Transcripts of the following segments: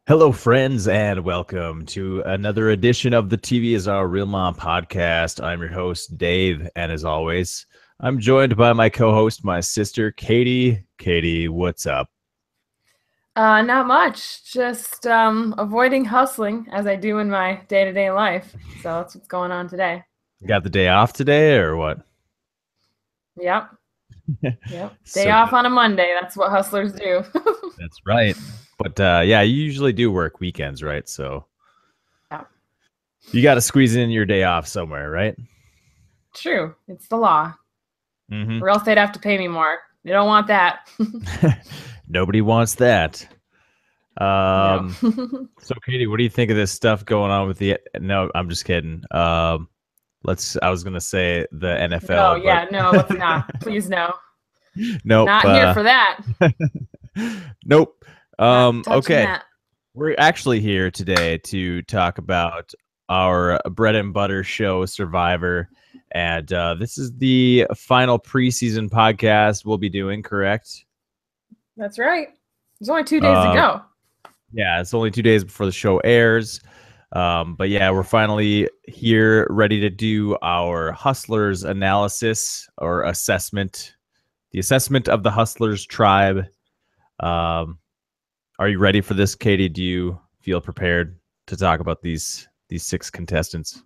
Hello, friends, and welcome to another edition of the TV is Our Real Mom podcast. I'm your host, Dave, and as always, I'm joined by my co-host, my sister, Katie. Katie, what's up? Not much. Just avoiding hustling as I do in my day-to-day life. So that's what's going on today. Got the day off today, or what? Yep. Yep. Day So off good. on a Monday. That's what hustlers do. That's right. But yeah, you usually do work weekends, right? So Yeah. you got to squeeze in your day off somewhere, right? True. It's the law. Mm-hmm. Or else they'd have to pay me more. They don't want that. Nobody wants that. No. So Katie, what do you think of this stuff going on with the? No, I'm just kidding. I was gonna say the NFL, Oh, yeah. No, let's not. Please, no. nope. Not here for that. Nope. Not touching Okay. that. We're actually here today to talk about our bread and butter show, Survivor, and this is the final preseason podcast we'll be doing. Correct? That's right. There's only 2 days to go. Yeah, it's only 2 days before the show airs. But yeah, we're finally here ready to do our Hustlers analysis or assessment, the assessment of the Hustlers tribe. Are you ready for this, Katie? Do you feel prepared to talk about these 6 contestants?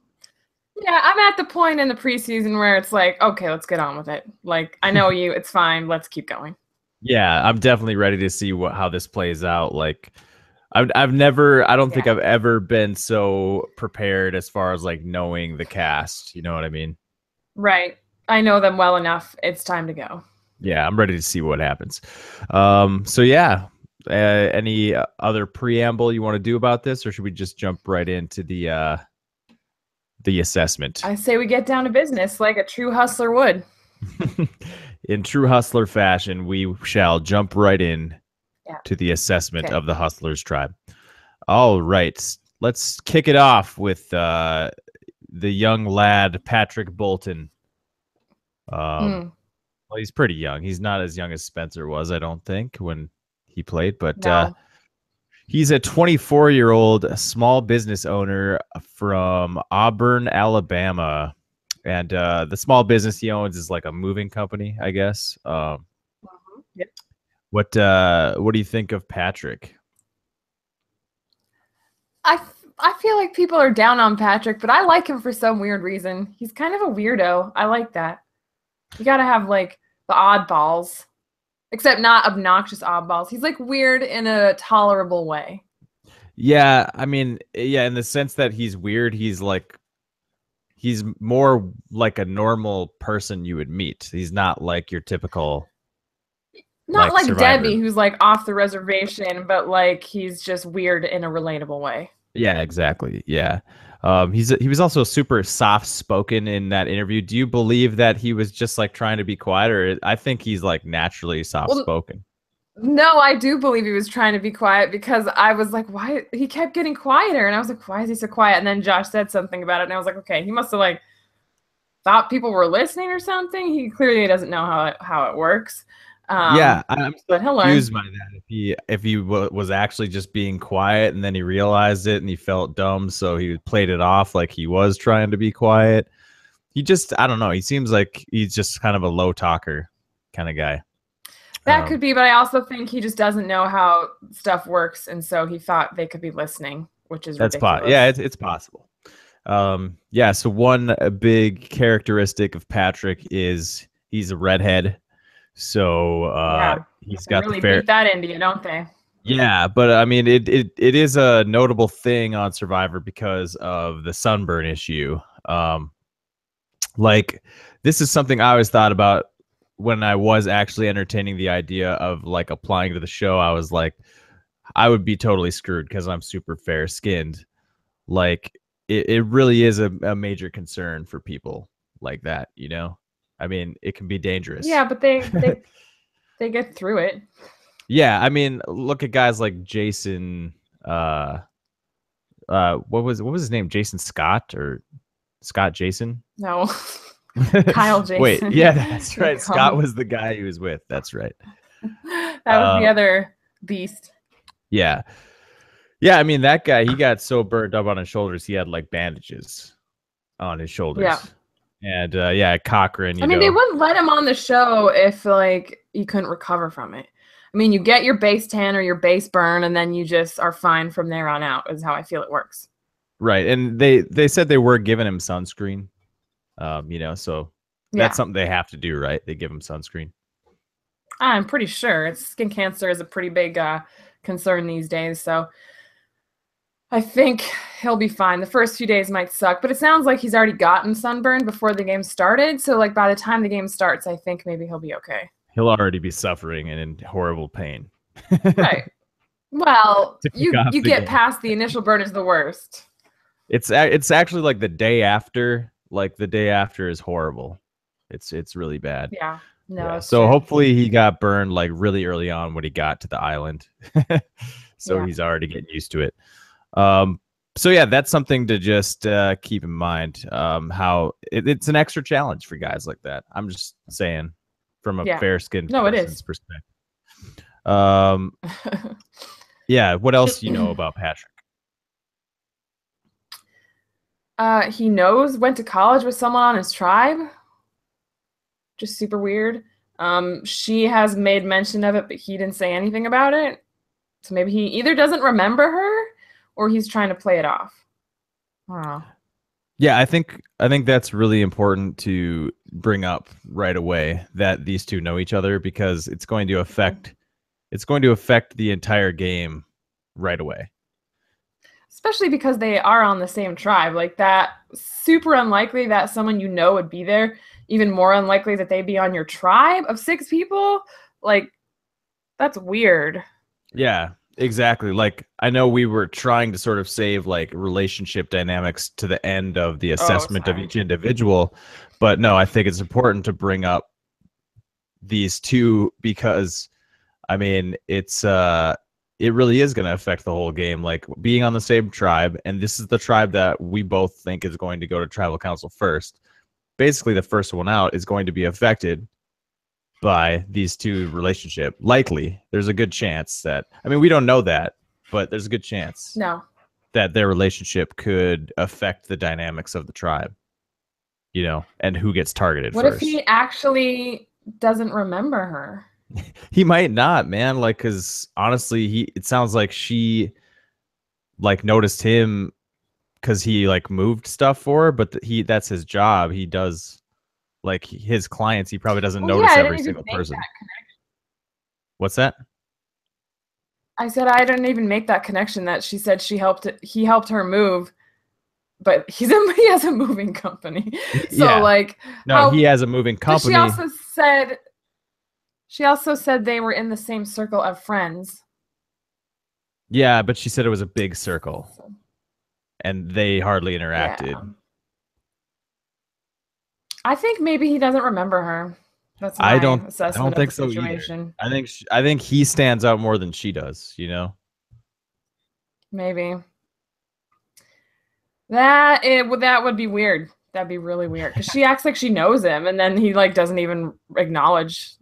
Yeah, I'm at the point in the preseason where it's like, okay, let's get on with it. Like, I know you, it's fine. Let's keep going. Yeah, I'm definitely ready to see how this plays out. Like, I don't think I've ever been so prepared as far as like knowing the cast. You know what I mean? Right. I know them well enough. It's time to go. Yeah, I'm ready to see what happens. So yeah, any other preamble you want to do about this, or should we just jump right into the assessment? I say we get down to business like a true hustler would. In true hustler fashion, we shall jump right in to the assessment of the Hustlers tribe. All right, let's kick it off with the young lad, Patrick Bolton. Well, he's pretty young. He's not as young as Spencer was, I don't think, when he played, but No. He's a 24-year-old small business owner from Auburn, Alabama. And the small business he owns is like a moving company, I guess. Yep. What do you think of Patrick? I feel like people are down on Patrick, but I like him for some weird reason. He's kind of a weirdo. I like that. You got to have like the oddballs, except not obnoxious oddballs. He's like weird in a tolerable way. Yeah, I mean, yeah, in the sense that he's weird, he's more like a normal person you would meet. He's not like your typical Not like Survivor. Debbie, who's like off the reservation, but like he's just weird in a relatable way. Yeah, exactly. Yeah. He was also super soft spoken in that interview. Do you believe that he was just like trying to be quiet, or I think he's like naturally soft spoken? No, I do believe he was trying to be quiet because I was like, why? He kept getting quieter, and I was like, why is he so quiet? And then Josh said something about it, and I was like, okay, he must have like thought people were listening or something. He clearly doesn't know how it works. Yeah, I'm but he'll confused learn. by that. If he was actually just being quiet and then he realized it and he felt dumb, so he played it off like he was trying to be quiet. I don't know. He seems like he's just kind of a low talker kind of guy. That could be, but I also think he just doesn't know how stuff works, and so he thought they could be listening, which is ridiculous. Yeah, it's possible. Yeah. So one big characteristic of Patrick is he's a redhead. So he's got really beat that into you, don't they? Yeah, but I mean, it is a notable thing on Survivor because of the sunburn issue. Like this is something I always thought about when I was actually entertaining the idea of like applying to the show. I was like, I would be totally screwed because I'm super fair skinned. Like it really is a major concern for people like that, you know? I mean, it can be dangerous. Yeah, but they get through it. Yeah, I mean, look at guys like Jason. What was his name? Jason Scott or Scott Jason? No, Kyle Jason. Wait, yeah, that's right. Scott was the guy he was with. That's right. That was the other beast. Yeah. Yeah, I mean that guy, he got so burnt up on his shoulders, he had like bandages on his Yeah. shoulders. And yeah, Cochran, I mean, they wouldn't let him on the show if like you couldn't recover from it. I mean, you get your base tan or your base burn, and then you just are fine from there on out. Is how I feel it works. Right, and they said they were giving him sunscreen. So that's something they have to do, right? They give him sunscreen. I'm pretty sure skin cancer is a pretty big concern these days, so I think he'll be fine. The first few days might suck, but it sounds like he's already gotten sunburned before the game started. So like by the time the game starts, I think maybe he'll be okay. He'll already be suffering and in horrible pain. Right. Well, you get past the initial burn is the worst. It's actually like the day after. Like the day after is horrible. It's really bad. Yeah. No. Yeah. So hopefully he got burned like really early on when he got to the island. So he's already getting used to it. So yeah, that's something to just keep in mind. How it's an extra challenge for guys like that. I'm just saying, from a fair-skinned person's perspective. Yeah. What else do you know about Patrick? He went to college with someone on his tribe. Just super weird. She has made mention of it, but he didn't say anything about it. So maybe he either doesn't remember her or he's trying to play it off. I don't know. Yeah, I think that's really important to bring up right away, that these two know each other, because it's going to affect the entire game right away. Especially because they are on the same tribe. Like that, super unlikely that someone would be there. Even more unlikely that they'd be on your tribe of 6 people. Like, that's weird. Yeah, exactly. Like, I know we were trying to sort of save like relationship dynamics to the end of the assessment of each individual, but no, I think it's important to bring up these two, because I mean, it really is going to affect the whole game. Like, being on the same tribe, and this is the tribe that we both think is going to go to tribal council first. Basically, the first one out is going to be affected by these two relationship. Likely, there's a good chance that, I mean, we don't know that, but there's a good chance that their relationship could affect the dynamics of the tribe, and who gets targeted first. What if he actually doesn't remember her? He might not, man. Like, because honestly, it sounds like she like noticed him because he like moved stuff for her, but that's his job. He does like his clients. He probably doesn't notice every single person. What's that? I said I didn't even make that connection. That she said he helped her move, but he has a moving company. So like, he has a moving company. She also said they were in the same circle of friends. Yeah, but she said it was a big circle, and they hardly interacted. Yeah. I think maybe he doesn't remember her. That's my assessment I don't think of the situation. So either. I think he stands out more than she does. Maybe. That would be weird. That'd be really weird, because she acts like she knows him, and then he like doesn't even acknowledge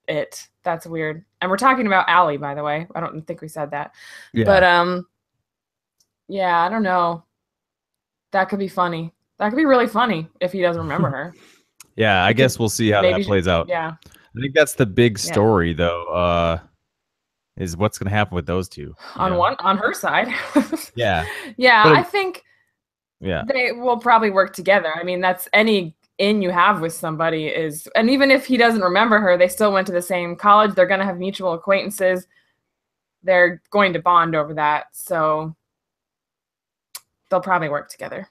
it. That's weird. And we're talking about Allie, by the way. I don't think we said that. Yeah. But yeah, I don't know. That could be funny. That could be really funny if he doesn't remember her. Yeah, I guess we'll see how that plays out. Yeah. I think that's the big story though, is what's gonna happen with those two. On her side. Yeah. Yeah, I think they will probably work together. I mean, that's any you have with somebody is, and even if he doesn't remember her, they still went to the same college. They're going to have mutual acquaintances. They're going to bond over that. So they'll probably work together.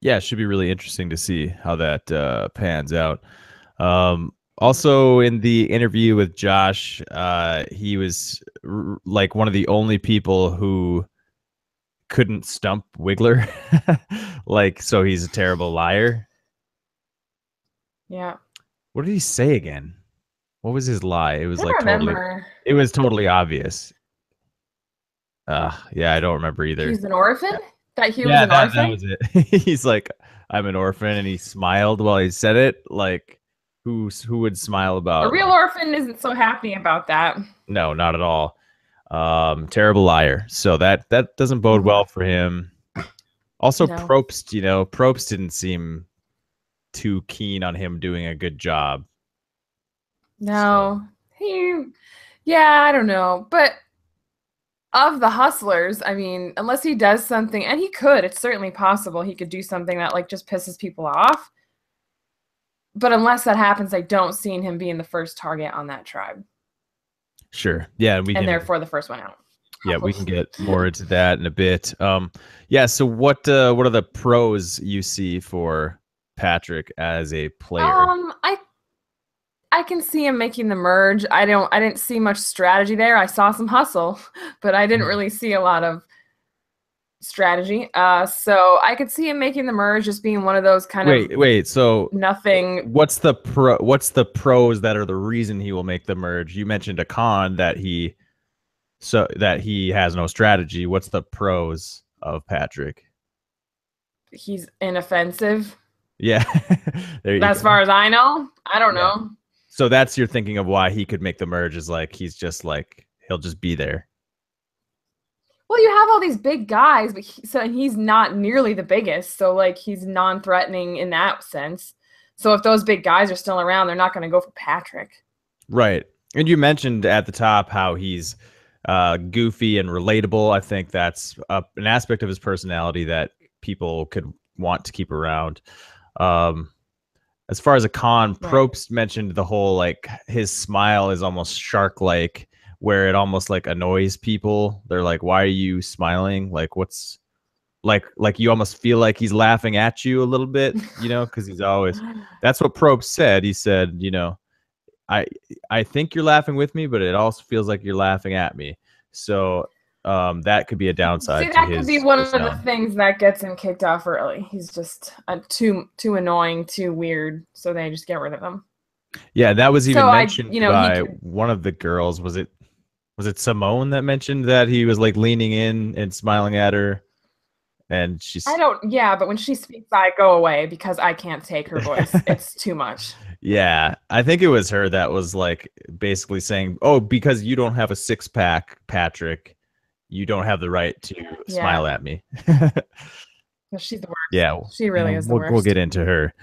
Yeah, it should be really interesting to see how that pans out. Also, in the interview with Josh, he was like one of the only people who couldn't stump Wiggler. Like, so he's a terrible liar. Yeah. What did he say again? What was his lie? It was totally obvious. Yeah, I don't remember either. He's an orphan? That he was an orphan? That was it. He's like, I'm an orphan, and he smiled while he said it. Like, who would smile about? A real orphan isn't so happy about that. No, not at all. Terrible liar. So that doesn't bode well for him. Also, No. Probst, Probst didn't seem too keen on him doing a good job. No. Yeah, I don't know. But of the hustlers, I mean, unless he does something, and he could, it's certainly possible he could do something that like just pisses people off. But unless that happens, I don't see him being the first target on that tribe. Sure. Yeah, and therefore the first one out. Yeah, we can get more into that in a bit. Yeah. So what are the pros you see for Patrick as a player? I can see him making the merge. I didn't see much strategy there. I saw some hustle, but I didn't really see a lot of strategy. So I could see him making the merge, just being one of those kind of wait. So nothing. What's the pros that are the reason he will make the merge? You mentioned a con that he has no strategy. What's the pros of Patrick? He's inoffensive. Yeah. As far as I know, I don't know. So that's your thinking of why he could make the merge, is like he's just like he'll just be there. Well, you have all these big guys, but he's not nearly the biggest. So like he's non-threatening in that sense. So if those big guys are still around, they're not going to go for Patrick. Right. And you mentioned at the top how he's goofy and relatable. I think that's an aspect of his personality that people could want to keep around. As far as a con, right. Probst mentioned the whole like his smile is almost shark-like, where it almost like annoys people. They're like, "Why are you smiling? Like, what's like you almost feel like he's laughing at you a little bit, because he's always." That's what Probst said. He said, I think you're laughing with me, but it also feels like you're laughing at me. So that could be a downside. See, that could be one of the things that gets him kicked off early. He's just too annoying, too weird, so they just get rid of him. Yeah, that was even mentioned by one of the girls. Was it Simone that mentioned that he was like leaning in and smiling at her? And she's but when she speaks, I go away because I can't take her voice. It's too much. Yeah, I think it was her that was like basically saying, "Oh, because you don't have a six-pack, Patrick, you don't have the right to smile at me." She's the worst. Yeah, she really is the worst. We'll get into her.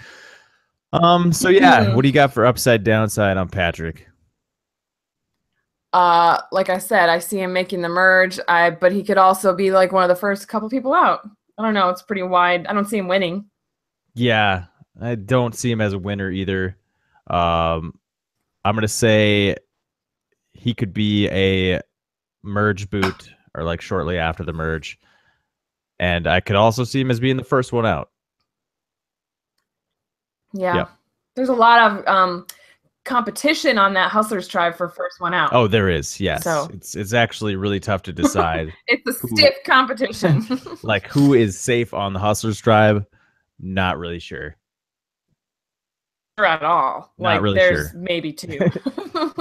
So yeah, what do you got for upside downside on Patrick? Like I said, I see him making the merge. But he could also be like one of the first couple people out. I don't know. It's pretty wide. I don't see him winning. Yeah, I don't see him as a winner either. I'm gonna say he could be a merge boot or like shortly after the merge, and I could also see him as being the first one out. Yeah. There's a lot of competition on that Hustlers tribe for first one out. Oh, there is. Yes. So it's actually really tough to decide. It's a stiff competition. Like who is safe on the Hustlers tribe? Not really sure. At all. Not really there's sure. Maybe two.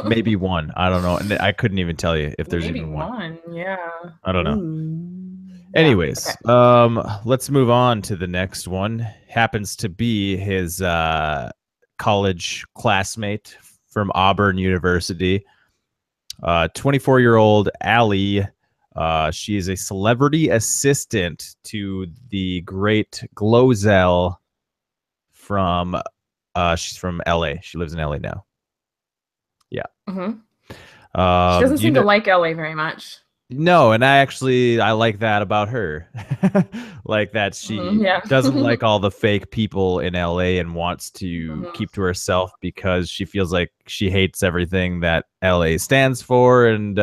Maybe one. I don't know. And I couldn't even tell you if there's even one. Yeah. I don't know. Anyways, let's move on to the next one. Happens to be his college classmate from Auburn University. 24-year-old Allie. She is a celebrity assistant to the great Glozell from she's from LA. She lives in LA now. Yeah. Mm-hmm. She doesn't seem to like LA very much. No, and I like that about her. Like that she doesn't like all the fake people in LA and wants to keep to herself because she feels like she hates everything that LA stands for, and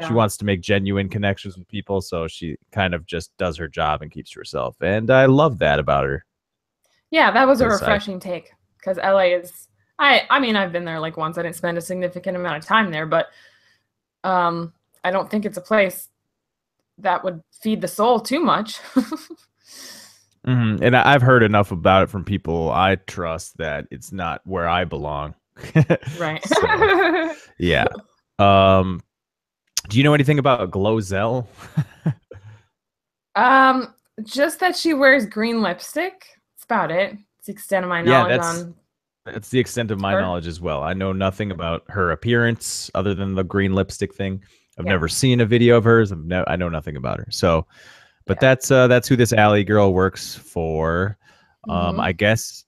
she wants to make genuine connections with people, so she kind of just does her job and keeps to herself. And I love that about her. Yeah, that was a refreshing take, because LA is I mean, I've been there like once. I didn't spend a significant amount of time there, but I don't think it's a place that would feed the soul too much. And I've heard enough about it from people I trust that it's not where I belong. Right. So, yeah. Do you know anything about Glozell? Just that she wears green lipstick. That's about it. It's the extent of my knowledge That's the extent of my knowledge as well. I know nothing about her appearance other than the green lipstick thing. I've never seen a video of hers. I know nothing about her. So, but Yeah. that's who this Allie girl works for. I guess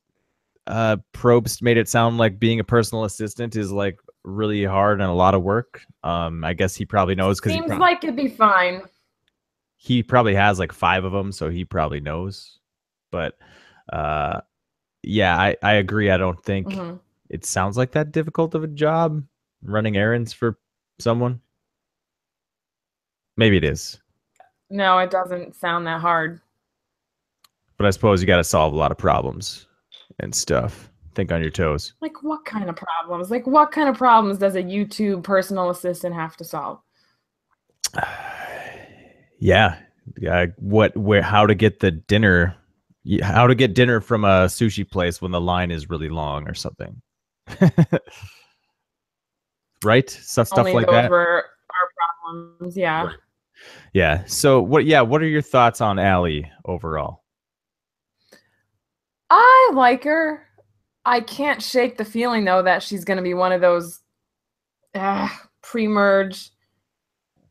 Probst made it sound like being a personal assistant is like really hard and a lot of work. I guess he probably knows because Seems like it'd be fine. he probably has like 5 of them, so he probably knows. But yeah, I agree. I don't think it sounds like that difficult of a job running errands for someone. Maybe it is. No, it doesn't sound that hard. But I suppose you got to solve a lot of problems and stuff. Think on your toes. Like what kind of problems? Like what kind of problems does a YouTube personal assistant have to solve? Yeah. How to get the dinner, how to get dinner from a sushi place when the line is really long or something. Right? Stuff Only like those that. were our problems. Yeah. Right. Yeah. So what are your thoughts on Allie overall? I like her. I can't shake the feeling though that she's going to be one of those pre-merge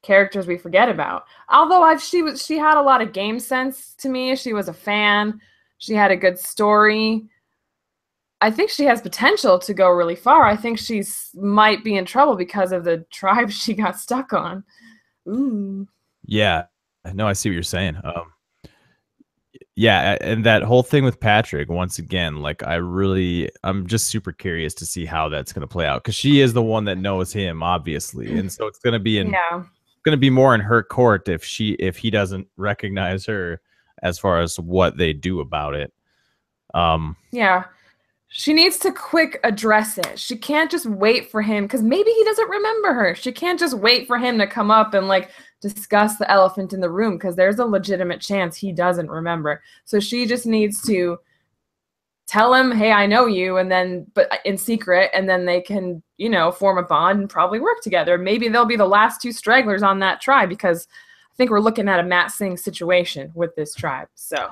characters we forget about. Although she had a lot of game sense to me. She was a fan. She had a good story. I think she has potential to go really far. I think she's might be in trouble because of the tribe she got stuck on. Ooh. Yeah. No, I see what you're saying. Yeah, and that whole thing with Patrick, once again, like I'm just super curious to see how that's going to play out because she is the one that knows him, obviously, and so it's going to be more in her court if he doesn't recognize her as far as what they do about it. Yeah. She needs to quick address it. She can't just wait for him because maybe he doesn't remember her. She can't just wait for him to come up and like discuss the elephant in the room because there's a legitimate chance he doesn't remember. So she just needs to tell him, "Hey, I know you," and then but in secret, and then they can, form a bond and probably work together. Maybe they'll be the last 2 stragglers on that tribe because I think we're looking at a Matt Singh situation with this tribe. So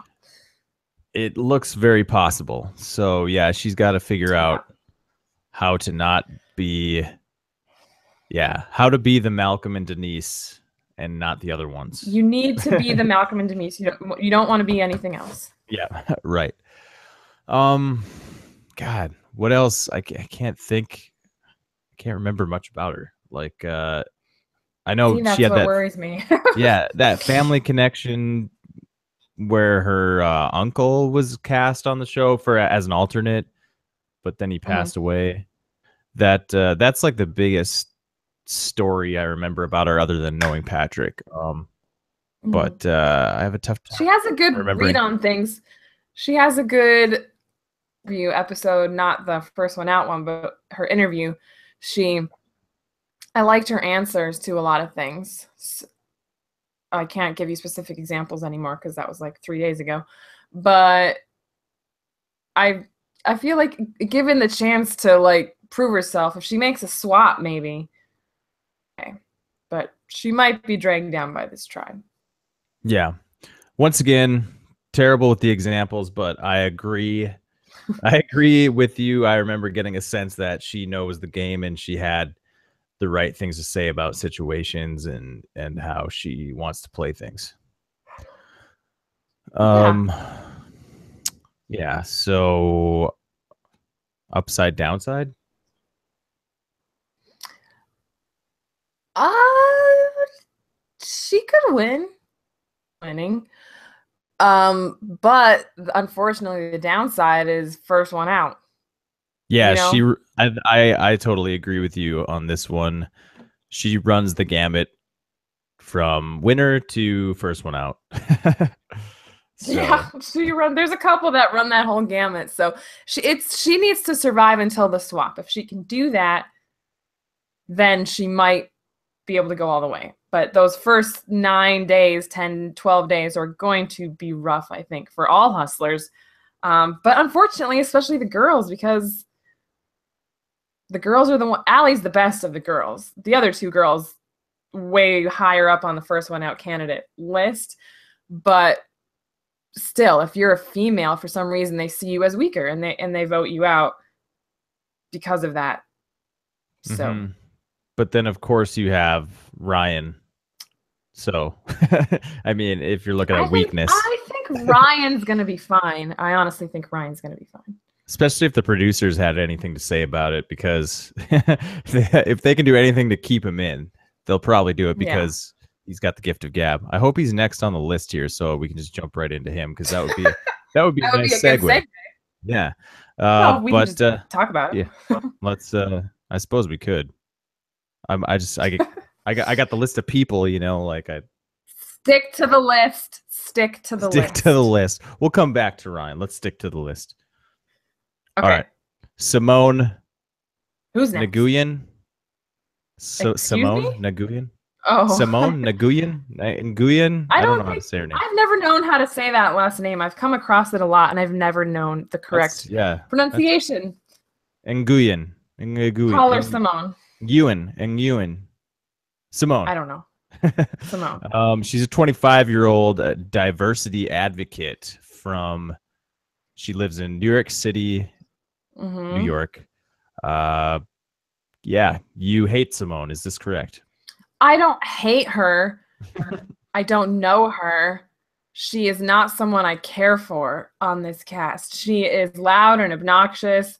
it looks very possible. So yeah, she's got to figure out how to not be, how to be the Malcolm and Denise and not the other ones. You need to be the Malcolm and Denise. You don't want to be anything else. Yeah, right. God, what else? I can't think. I can't remember much about her. Like, I know that's she had what worries me. Yeah, that family connection where her uncle was cast on the show as an alternate, but then he passed away. That's like the biggest story I remember about her, other than knowing Patrick. But I have a tough time. She has a good read on things. She has a good review episode, not the first one out one, but her interview. I liked her answers to a lot of things. I can't give you specific examples anymore because that was like 3 days ago. But I feel like given the chance to like prove herself, if she makes a swap, maybe. Okay. But she might be dragged down by this tribe. Yeah. Once again, terrible with the examples, but I agree. I agree with you. I remember getting a sense that she knows the game and she had the right things to say about situations and how she wants to play things. Yeah. So upside downside? She could win. Winning. But unfortunately the downside is first one out. Yeah, I totally agree with you on this one. She runs the gamut from winner to first one out. Yeah, there's a couple that run that whole gamut. So she needs to survive until the swap. If she can do that, then she might be able to go all the way. But those first 9 days, 10, 12 days are going to be rough, I think, for all hustlers. But unfortunately, especially the girls, because the girls are the one. Allie's the best of the girls. The other 2 girls way higher up on the first one out candidate list. But still, if you're a female, for some reason they see you as weaker and they vote you out because of that. So but then of course you have Ryan. So, I mean, if you're looking at weakness, I think Ryan's gonna be fine. I honestly think Ryan's gonna be fine. especially if the producers had anything to say about it, because if they can do anything to keep him in, they'll probably do it because he's got the gift of gab. I hope he's next on the list here, so we can just jump right into him, because that would be a nice segue. Yeah. We can just talk about it. Yeah. Let's. I suppose we could. I got the list of people. You know, like I. Stick to the list. Stick to the list. We'll come back to Ryan. Let's stick to the list. Okay. All right. Simone. Who's next? Nguyen. Simone Nguyen. Oh. Simone Nguyen. I don't know how to say her name. I've never known how to say that last name. I've come across it a lot, and I've never known the correct pronunciation. Nguyen. Call her Simone. Nguyen. Simone. I don't know. Simone. She's a 25-year-old diversity advocate she lives in New York City, New York. Yeah, you hate Simone. Is this correct? I don't hate her. I don't know her. She is not someone I care for on this cast. She is loud and obnoxious,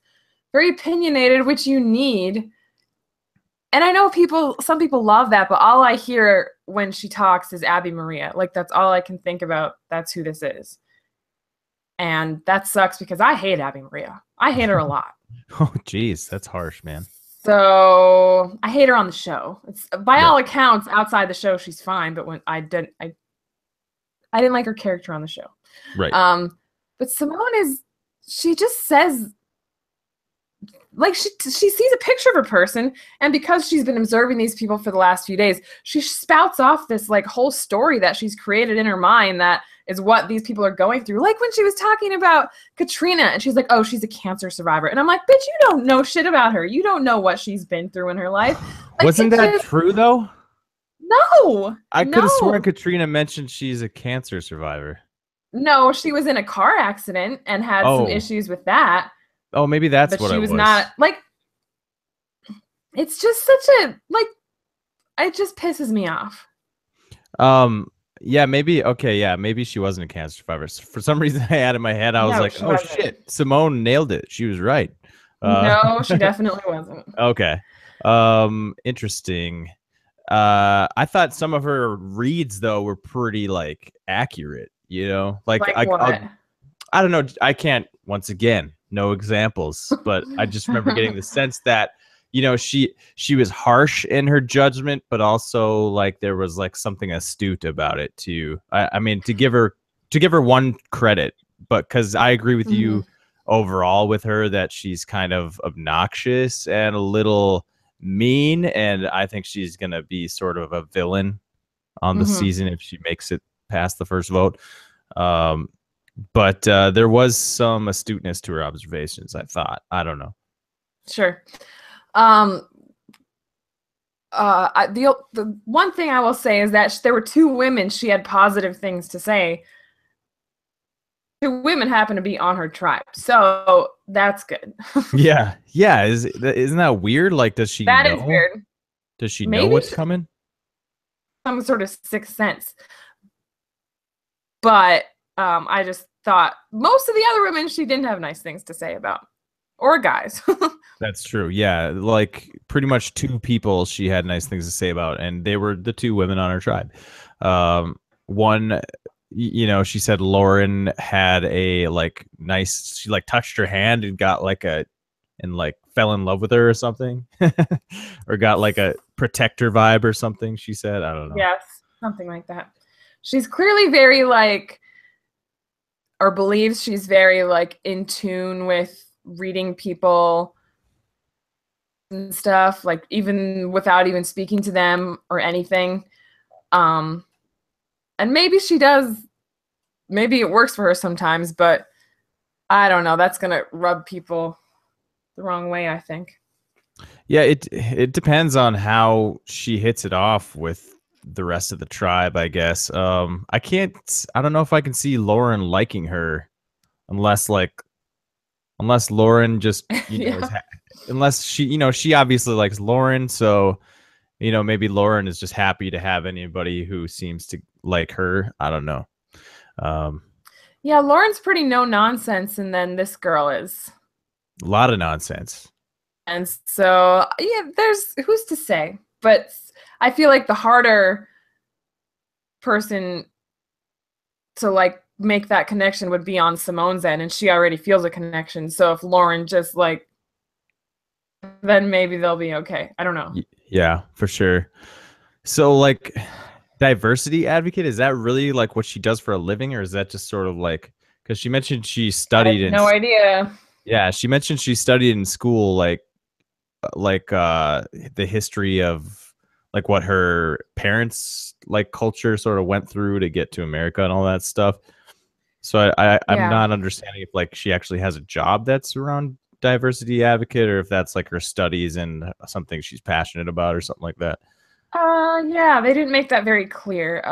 very opinionated, which you need. And I know some people love that, but all I hear when she talks is Abby Maria. Like, that's all I can think about. That's who this is. And that sucks because I hate Abby Maria. I hate her a lot. Oh, geez. That's harsh, man. So I hate her on the show. By all accounts, outside the show, she's fine. But when I didn't like her character on the show. Right. But Simone she just says, like, she sees a picture of a person, and because she's been observing these people for the last few days, she spouts off this like whole story that she's created in her mind that is what these people are going through. Like when she was talking about Katrina, and she's like, oh, she's a cancer survivor. And I'm like, bitch, you don't know shit about her. You don't know what she's been through in her life. Like, wasn't that true, though? No. I could have sworn Katrina mentioned she's a cancer survivor. No, she was in a car accident and had some issues with that. Oh, maybe that's what it was. But she was not, like, it's just such a, like, it just pisses me off. Yeah, maybe. Okay, yeah, maybe she wasn't a cancer survivor. For some reason, I had in my head, I was like, oh, shit, Simone nailed it. She was right. No, she definitely wasn't. Okay. Interesting. I thought some of her reads, though, were pretty, like, accurate, you know? Like what? I don't know. I can't, once again, no examples, but I just remember getting the sense that, you know, she was harsh in her judgment, but also like there was like something astute about it too. I mean, to give her one credit, but because I agree with you overall with her that she's kind of obnoxious and a little mean, and I think she's gonna be sort of a villain on the season if she makes it past the first vote. But there was some astuteness to her observations, I thought. I don't know. Sure. The one thing I will say is that there were two women she had positive things to say. Two women happen to be on her tribe, so that's good. yeah. Isn't that weird? Like, does she know? That is weird. Does she know what's coming? Some sort of sixth sense. But I just thought most of the other women she didn't have nice things to say about, or guys. That's true. Yeah, like pretty much two people she had nice things to say about, and they were the two women on her tribe. One, you know, she said Lauren had a like nice. She like touched her hand and got like like fell in love with her or something, or got like a protector vibe or something. She said, I don't know. Yes, something like that. She's clearly very like, or believes she's very like in tune with reading people and stuff, like even without even speaking to them or anything. And maybe she does, maybe it works for her sometimes, but I don't know. That's gonna rub people the wrong way, I think. Yeah, it depends on how she hits it off with the rest of the tribe, I guess. I don't know if I can see Lauren liking her unless Lauren just, you know, unless she, you know, she obviously likes Lauren. So maybe Lauren is just happy to have anybody who seems to like her. I don't know. Yeah, Lauren's pretty no nonsense, and then this girl is a lot of nonsense. And so, yeah, there's who's to say, but I feel like the harder person to like make that connection would be on Simone's end, and she already feels a connection. So if Lauren just like, then maybe they'll be okay. I don't know. Yeah, for sure. So like, diversity advocate, is that really like what she does for a living, or is that just sort of like, because she mentioned she studied in no idea. Yeah, she mentioned she studied in school like the history of like what her parents like culture sort of went through to get to America and all that stuff. So I'm not understanding if like she actually has a job that's around diversity advocate, or if that's like her studies and something she's passionate about or something like that. Yeah, they didn't make that very clear.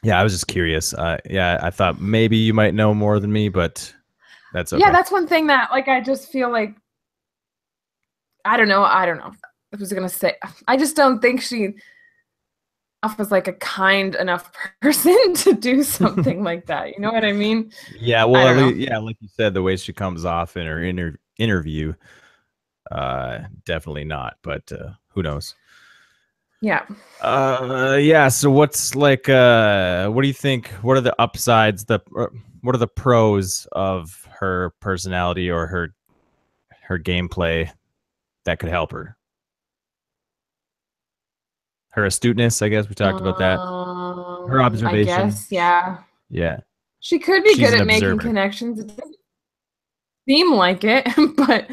Yeah, I was just curious. Yeah, I thought maybe you might know more than me, but that's okay. Yeah, that's one thing that like I just feel like I don't know. I was gonna say I just don't think she was like a kind enough person to do something like that. You know what I mean? Yeah, well, yeah, like you said, the way she comes off in her interview, definitely not. But who knows? Yeah. Yeah. So what's like? What do you think? What are the upsides? What are the pros of her personality or her gameplay that could help her? Her astuteness, I guess we talked about that. Her observation. I guess, yeah. Yeah. She could be good at making connections. It doesn't seem like it, but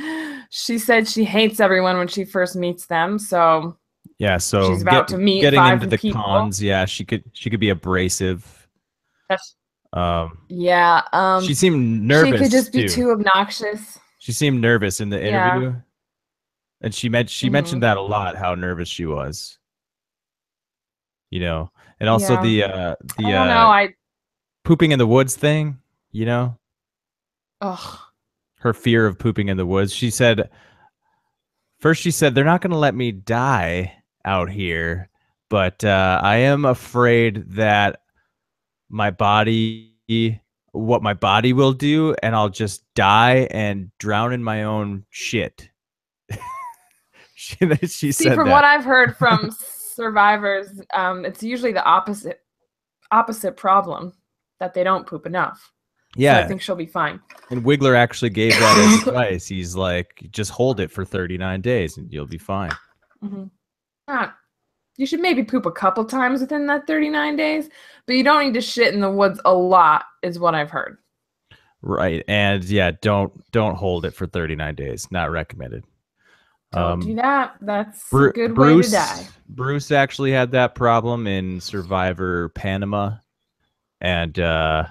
she said she hates everyone when she first meets them. So yeah, so she's about to meet getting 5 into the people. cons. Yeah, she could be abrasive. Yeah. She seemed nervous. She could just be too obnoxious. She seemed nervous in the interview, and she mentioned that a lot. How nervous she was. And also I don't know, pooping in the woods thing. Ugh. Her fear of pooping in the woods. She said they're not going to let me die out here, but I am afraid that what my body will do, and I'll just die and drown in my own shit. she said from that. what I've heard from survivors, it's usually the opposite problem, that they don't poop enough. Yeah, so I think she'll be fine. And Wiggler actually gave that as advice. He's like, just hold it for 39 days and you'll be fine. You should maybe poop a couple times within that 39 days, but you don't need to shit in the woods a lot, is what I've heard. Right. And yeah, don't hold it for 39 days. Not recommended. Don't do that. That's a good way to die. Bruce actually had that problem in Survivor Panama. And so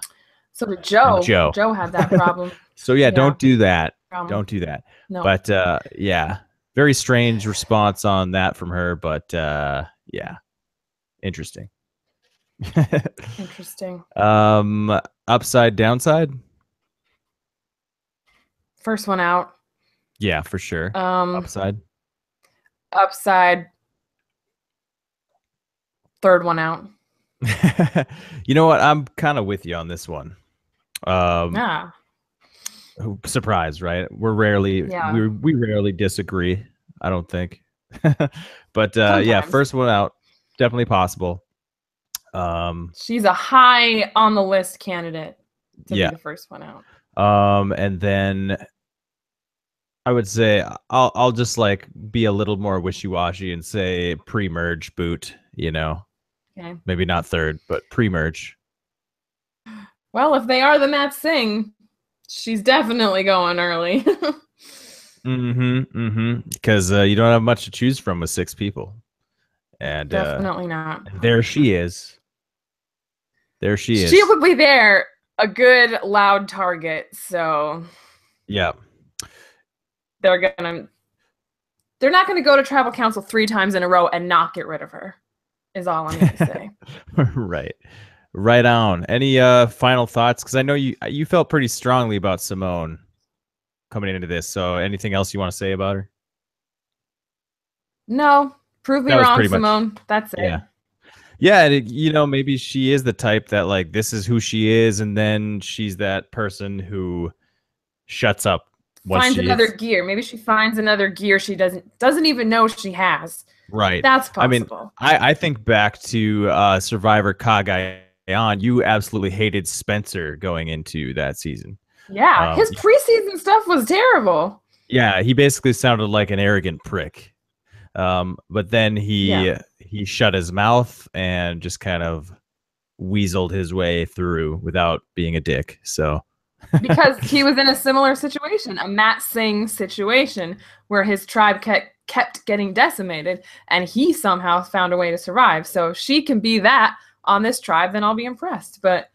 did Joe. Joe had that problem. So yeah, don't do that. Don't do that. No. But yeah, very strange response on that from her. But yeah, interesting. Interesting. Upside, downside? First one out. Yeah, for sure. Upside. Third one out. You know what? I'm kind of with you on this one. Surprise, right? We rarely disagree, I don't think. But yeah, first one out, definitely possible. She's a high on the list candidate to be the first one out. And then I would say I'll just like be a little more wishy-washy and say pre-merge boot, Okay. Maybe not third, but pre-merge. Well, if they are the Matt Singh, she's definitely going early. Because you don't have much to choose from with 6 people. And definitely not. There she is. She would be there, a good loud target. So yeah, they're not gonna go to tribal council 3 times in a row and not get rid of her, is all I'm gonna say. Right on. Any final thoughts? Because I know you felt pretty strongly about Simone coming into this. So anything else you want to say about her? No, prove me That was wrong, pretty much, Simone. That's it. yeah. Yeah, and maybe she is the type that like this is who she is, and then she's that person who shuts up once Finds she another hits. gear. Maybe she finds another gear she doesn't even know she has. Right. That's I mean, possible. I think back to Survivor Kagayan. You absolutely hated Spencer going into that season. Yeah, his preseason stuff was terrible. Yeah, he basically sounded like an arrogant prick. But then Yeah. he shut his mouth and just kind of weaseled his way through without being a dick. So Because he was in a similar situation, a Matt Singh situation, where his tribe kept getting decimated, and he somehow found a way to survive. So if she can be that on this tribe, then I'll be impressed. But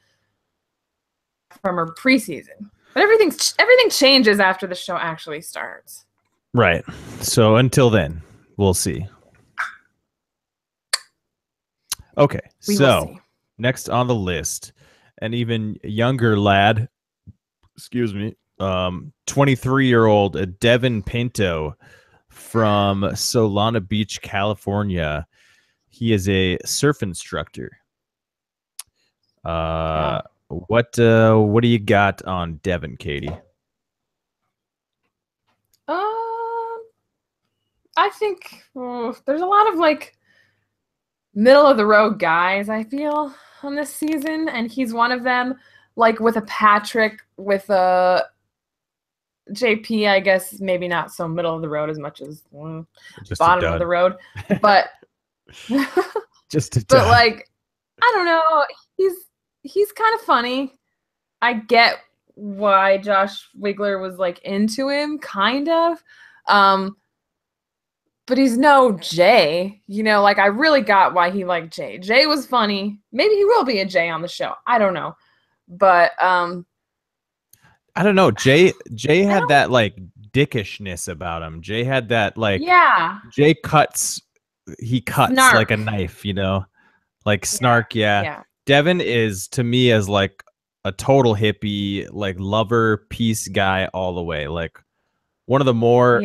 from her preseason, but everything changes after the show actually starts. right. So until then, we'll see. Okay, so next on the list, an even younger lad, excuse me, 23-year-old Devin Pinto from Solana Beach, California. He is a surf instructor. What do you got on Devin, Catie? I think there's a lot of like middle of the road guys, I feel, on this season, and he's one of them. Like with a Patrick, with a JP, I guess maybe not so middle of the road as much as just bottom of the road, but just a but like I don't know, he's kind of funny. I get why Josh Wigler was like into him, kind of. But he's no Jay, like I really got why he liked Jay. Jay was funny. Maybe he will be a Jay on the show. I don't know. But I don't know. Jay had that like dickishness about him. Jay had that like Jay cuts snark. Like a knife, like snark. Yeah. Devin is to me as like a total hippie, like lover, peace guy all the way. Like one of the more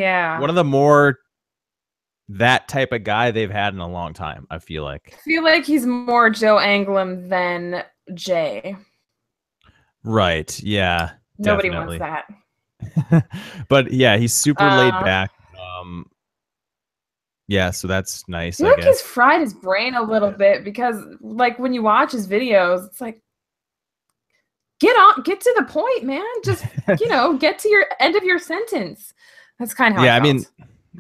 that type of guy they've had in a long time, I feel like. I feel like he's more Joe Anglim than Jay. Right. Yeah. Nobody definitely. wants that. But yeah, he's super laid back. Yeah, so that's nice. I guess he's fried his brain a little bit because, like, when you watch his videos, it's like, get to the point, man. Just get to your end of your sentence. That's kind of how. Yeah, I mean,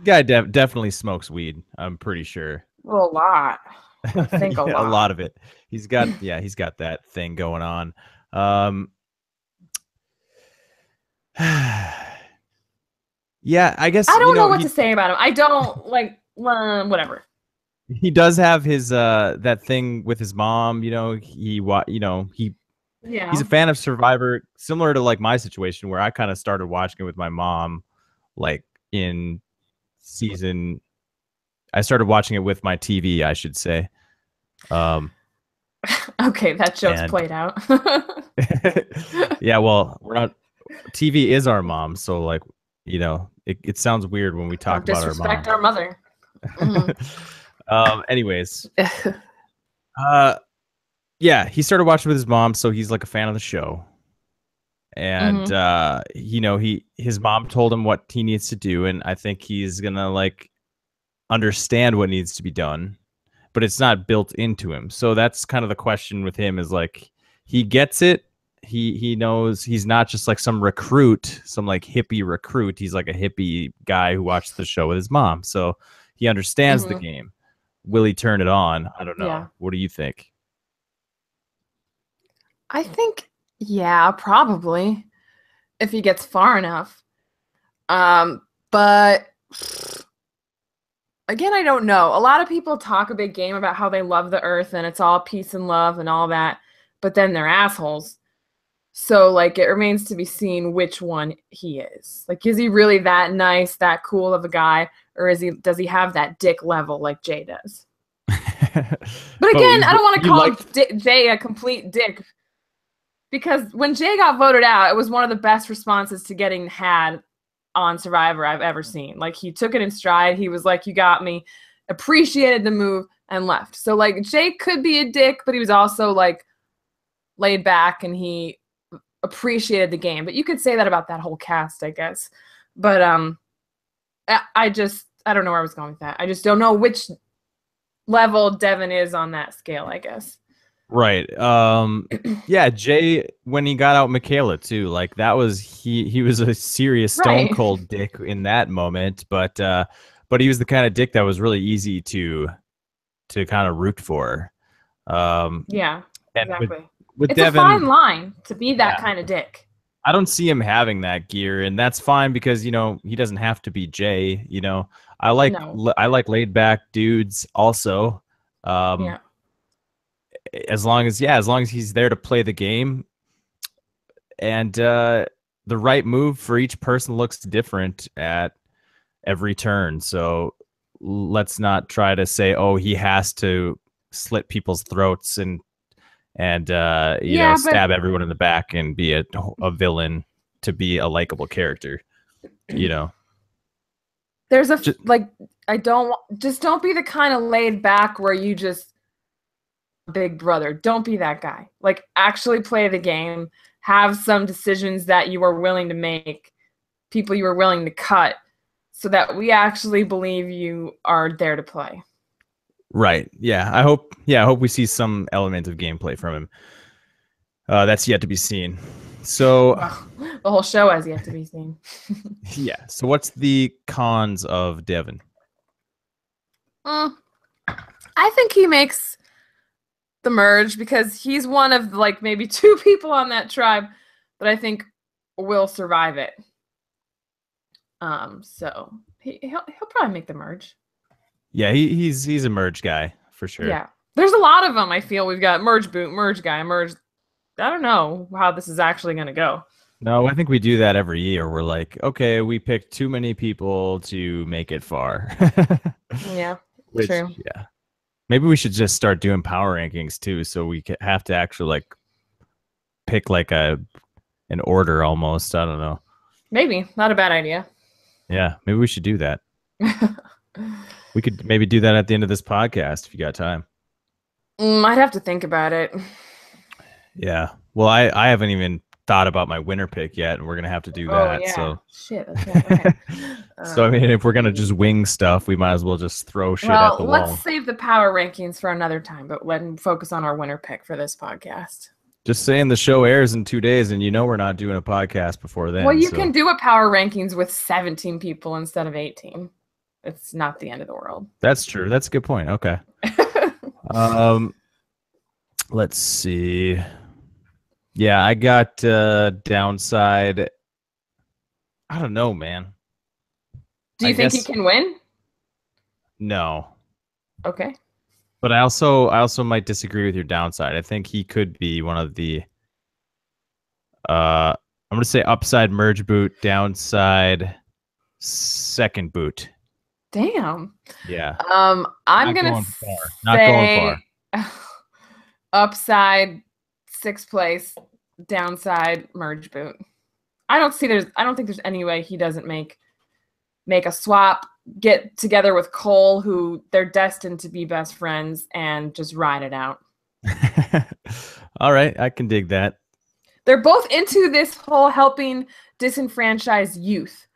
guy definitely smokes weed. I'm pretty sure. A lot. I think a lot of it. He's got that thing going on. Yeah, I guess I don't know what to say about him. I don't like whatever. He does have his that thing with his mom. He's a fan of Survivor, similar to like my situation where I kind of started watching it with my mom, like in season. I started watching it with my TV, I should say. Okay, that joke's played out. Yeah, well, we're not. TV is our mom, so like it sounds weird when we talk about our mom. Disrespect our mother. Anyways, yeah, he started watching with his mom, so he's like a fan of the show. And his mom told him what he needs to do, and I think he's gonna like understand what needs to be done, but it's not built into him. So that's kind of the question with him, is like he gets it. He knows he's not just like some recruit, some like hippie recruit. He's like a hippie guy who watched the show with his mom. So he understands the game. Will he turn it on? I don't know. Yeah. What do you think? I think, yeah, probably, if he gets far enough. But again, I don't know. A lot of people talk a big game about how they love the earth and it's all peace and love and all that, but then they're assholes. So, like, it remains to be seen which one he is. Like, is he really that nice, that cool of a guy, or does he have that dick level like Jay does? But again, I don't want to call Jay a complete dick, because when Jay got voted out, it was one of the best responses to getting had on Survivor I've ever seen. Like, he took it in stride. He was like, you got me, appreciated the move, and left. So, like, Jay could be a dick, but he was also, like, laid back, and he appreciated the game. But you could say that about that whole cast, I guess. But I don't know where I was going with that. I just don't know which level Devin is on that scale, I guess. Right. Yeah, Jay, when he got out Michaela too, like, that was he was a serious stone cold dick in that moment, but he was the kind of dick that was really easy to kind of root for. Yeah, exactly. With it's Devin, a fine line to be that kind of dick. I don't see him having that gear, and that's fine because, you know, he doesn't have to be Jay. You know, I like laid back dudes also. Yeah. As long as he's there to play the game, and the right move for each person looks different at every turn. So let's not try to say, oh, he has to slit people's throats and stab everyone in the back and be a villain to be a likable character. You know, there's don't be the kind of laid back where you just big brother. Don't be that guy. Like, actually play the game, have some decisions that you are willing to make, people you are willing to cut, so that we actually believe you are there to play. Right. Yeah. I hope we see some element of gameplay from him. That's yet to be seen. So the whole show has yet to be seen. Yeah. So what's the cons of Devin? I think he makes the merge because he's one of, like, maybe 2 people on that tribe that I think will survive it. So he'll probably make the merge. Yeah, he's a merge guy for sure. Yeah, there's a lot of them. I feel we've got merge boot, merge guy, merge. I don't know how this is actually going to go. No, I think we do that every year. We're like, okay, we picked too many people to make it far. Yeah, true. Yeah. Maybe we should just start doing power rankings too, so we have to actually, like, pick like an order almost. I don't know. Maybe not a bad idea. Yeah, maybe we should do that. We could maybe do that at the end of this podcast if you got time. I'd have to think about it. Yeah. Well, I haven't even thought about my winner pick yet, and we're gonna have to do that. Yeah. So shit. Okay. So I mean, if we're gonna just wing stuff, we might as well just throw shit at the wall. Let's save the power rankings for another time, but let's focus on our winner pick for this podcast. Just saying, the show airs in 2 days, and we're not doing a podcast before then. Well, you can do a power rankings with 17 people instead of 18. It's not the end of the world. That's true. That's a good point. Okay. Let's see. Yeah, I got downside. I don't know, man. Do you think he can win? No. Okay. But I also might disagree with your downside. I think he could be one of the I'm gonna say upside merge boot, downside second boot. Damn. Yeah. I'm gonna say upside 6th place, downside merge boot. I don't think there's any way he doesn't make a swap, get together with Cole, who they're destined to be best friends, and just ride it out. All right, I can dig that. They're both into this whole helping disenfranchised youth,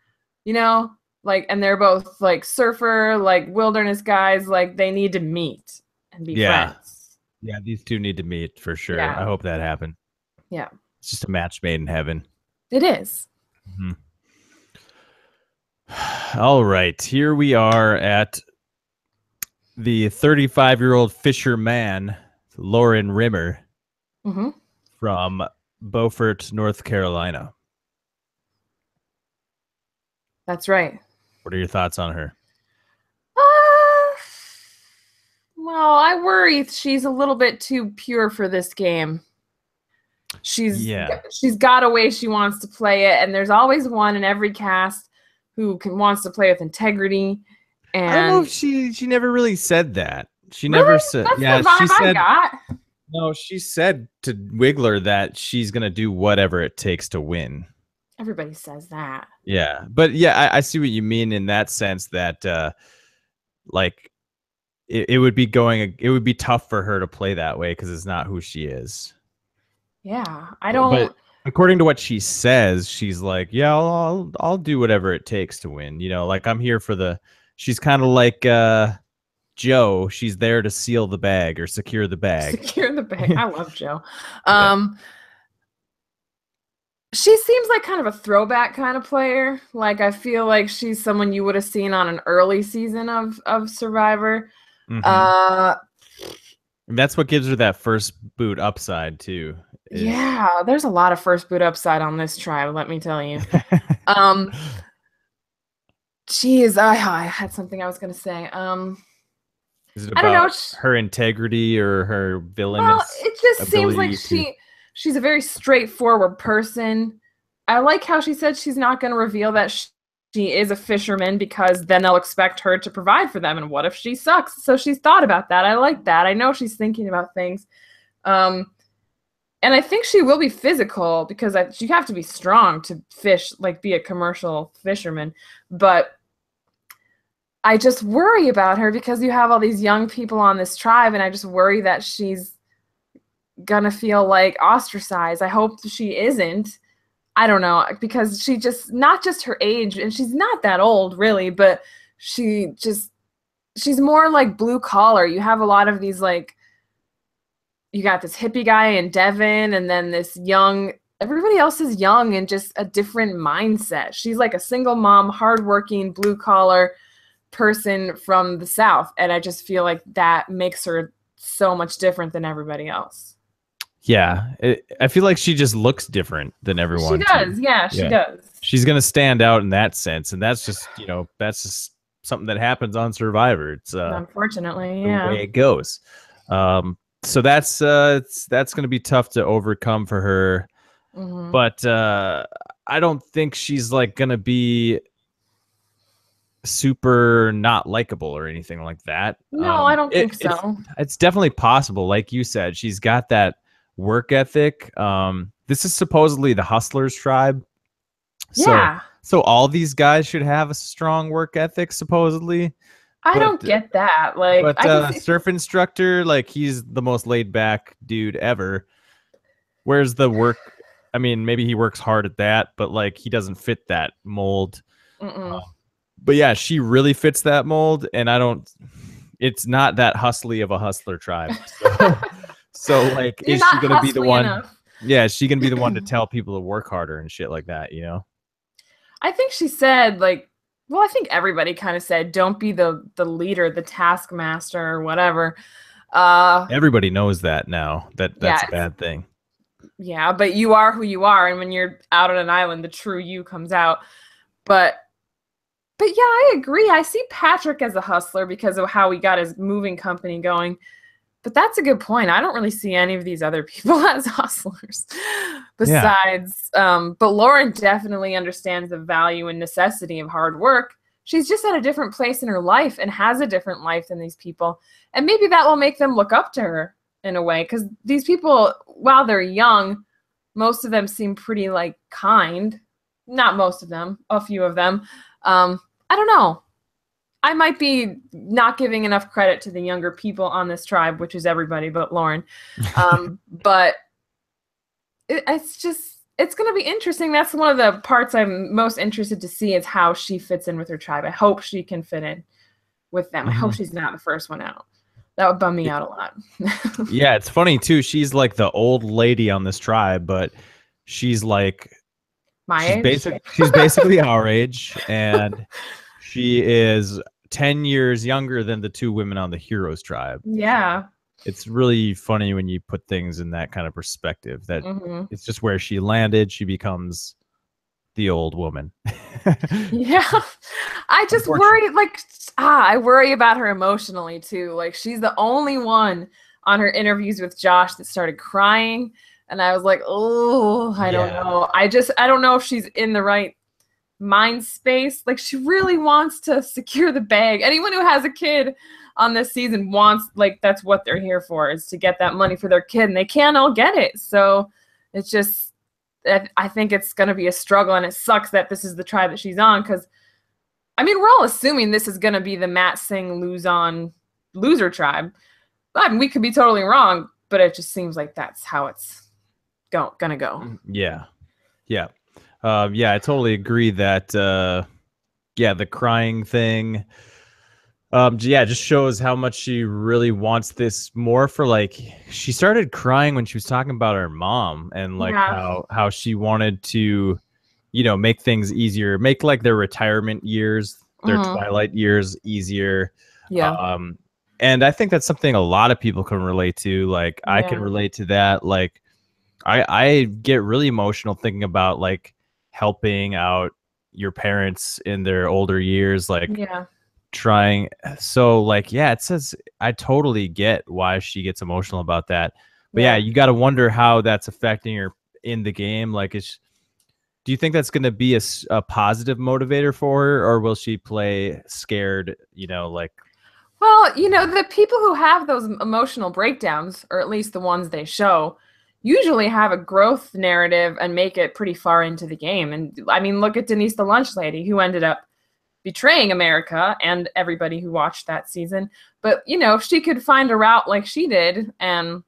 like, and they're both like surfer, like wilderness guys, like they need to meet and be friends. Yeah, these two need to meet for sure. Yeah. I hope that happens. Yeah. It's just a match made in heaven. It is. Mm-hmm. All right, here we are at the 35-year-old fisherman, Lauren Rimmer, from Beaufort, North Carolina. That's right. What are your thoughts on her? Well, I worry she's a little bit too pure for this game. She's got a way she wants to play it, and there's always one in every cast who wants to play with integrity. And I don't know if she never really said that. She really? Never said. That's yeah, the vibe she said. I got. No, she said to Wiggler that she's gonna do whatever it takes to win. Everybody says that. Yeah, but yeah, I see what you mean in that sense that like it would be tough for her to play that way because it's not who she is. Yeah, But according to what she says, she's like, yeah, I'll do whatever it takes to win. You know, like I'm here for the. She's kind of like Joe. She's there to seal the bag or secure the bag. Secure the bag. I love Joe. Yeah. She seems like kind of a throwback kind of player. Like I feel like she's someone you would have seen on an early season of Survivor. And that's what gives her that first boot upside too. Yeah, there's a lot of first boot upside on this tribe, let me tell you. Geez, I had something I was gonna say. Is it I don't know. her integrity or her villainous? Well, it just seems like she's a very straightforward person. I like how she said she's not going to reveal that she is a fisherman because then they'll expect her to provide for them. And what if she sucks? So she's thought about that. I like that. I know she's thinking about things. And I think she will be physical because you have to be strong to fish, like be a commercial fisherman. But I just worry about her because you have all these young people on this tribe, and I just worry that she's gonna feel like ostracized. I hope she isn't. I don't know, because she just, not just her age, and she's not that old really, but she's more like blue collar. You have a lot of these, like, you got this hippie guy in Devin, and then this young, everybody else is young and just a different mindset. She's like a single mom, hardworking, blue collar person from the South, and I just feel like that makes her so much different than everybody else. Yeah, I feel like she just looks different than everyone. She does. Yeah, she does. She's gonna stand out in that sense, and that's just that's just something that happens on Survivor. It's unfortunately, the way it goes. So that's gonna be tough to overcome for her. But I don't think she's like gonna be super not likable or anything like that. No, I don't think so. It's definitely possible. Like you said, she's got that work ethic. This is supposedly the Hustlers tribe. So all these guys should have a strong work ethic, supposedly. I don't get that. Like, but surf instructor, like he's the most laid back dude ever. Where's the work? I mean, maybe he works hard at that, but like he doesn't fit that mold. But yeah, she really fits that mold, and it's not that hustly of a hustler tribe. So like, is she gonna be the one? Enough. Yeah, is she gonna be the one to tell people to work harder and shit like that? You know? I think she said, like, well, I think everybody kind of said, don't be the leader, the taskmaster, or whatever. Everybody knows that now. That's a bad thing. Yeah, but you are who you are, and when you're out on an island, the true you comes out. But yeah, I agree. I see Patrick as a hustler because of how he got his moving company going. But that's a good point. I don't really see any of these other people as hustlers besides. But Lauren definitely understands the value and necessity of hard work. She's just at a different place in her life and has a different life than these people. And maybe that will make them look up to her in a way. Because these people, while they're young, most of them seem pretty, like, kind. Not most of them, a few of them. I don't know. I might be not giving enough credit to the younger people on this tribe, which is everybody but Lauren. But it's going to be interesting. That's one of the parts I'm most interested to see is how she fits in with her tribe. I hope she can fit in with them. I hope she's not the first one out. That would bum me out a lot. Yeah, it's funny too. She's like the old lady on this tribe, but she's like age. She's basically our age, and she is 10 years younger than the two women on the Heroes tribe. Yeah. It's really funny when you put things in that kind of perspective, that it's just where she landed. She becomes the old woman. Yeah. I just worry, like, I worry about her emotionally too. Like, she's the only one on her interviews with Josh that started crying. And I was like, oh, I don't know. I don't know if she's in the right mind space. Like, she really wants to secure the bag. Anyone who has a kid on this season wants, like, that's what they're here for, is to get that money for their kid, and they can't all get it. So it's just, I think it's going to be a struggle, and it sucks that this is the tribe that she's on, because, I mean, we're all assuming this is going to be the Matt Singh loser tribe. I mean, we could be totally wrong, but it just seems like that's how it's going to go. Yeah. Yeah. I totally agree that, the crying thing, just shows how much she really wants this more for, like, she started crying when she was talking about her mom and like how she wanted to, make things easier, make like their retirement years, their twilight years easier. Yeah. And I think that's something a lot of people can relate to. Like, I can relate to that. Like, I get really emotional thinking about like helping out your parents in their older years, like trying. So like, it says, I totally get why she gets emotional about that. But you got to wonder how that's affecting her in the game. Like, do you think that's going to be a positive motivator for her, or will she play scared, like? Well, the people who have those emotional breakdowns, or at least the ones they show, usually have a growth narrative and make it pretty far into the game. And I mean, look at Denise the Lunch Lady, who ended up betraying America and everybody who watched that season. But, if she could find a route like she did and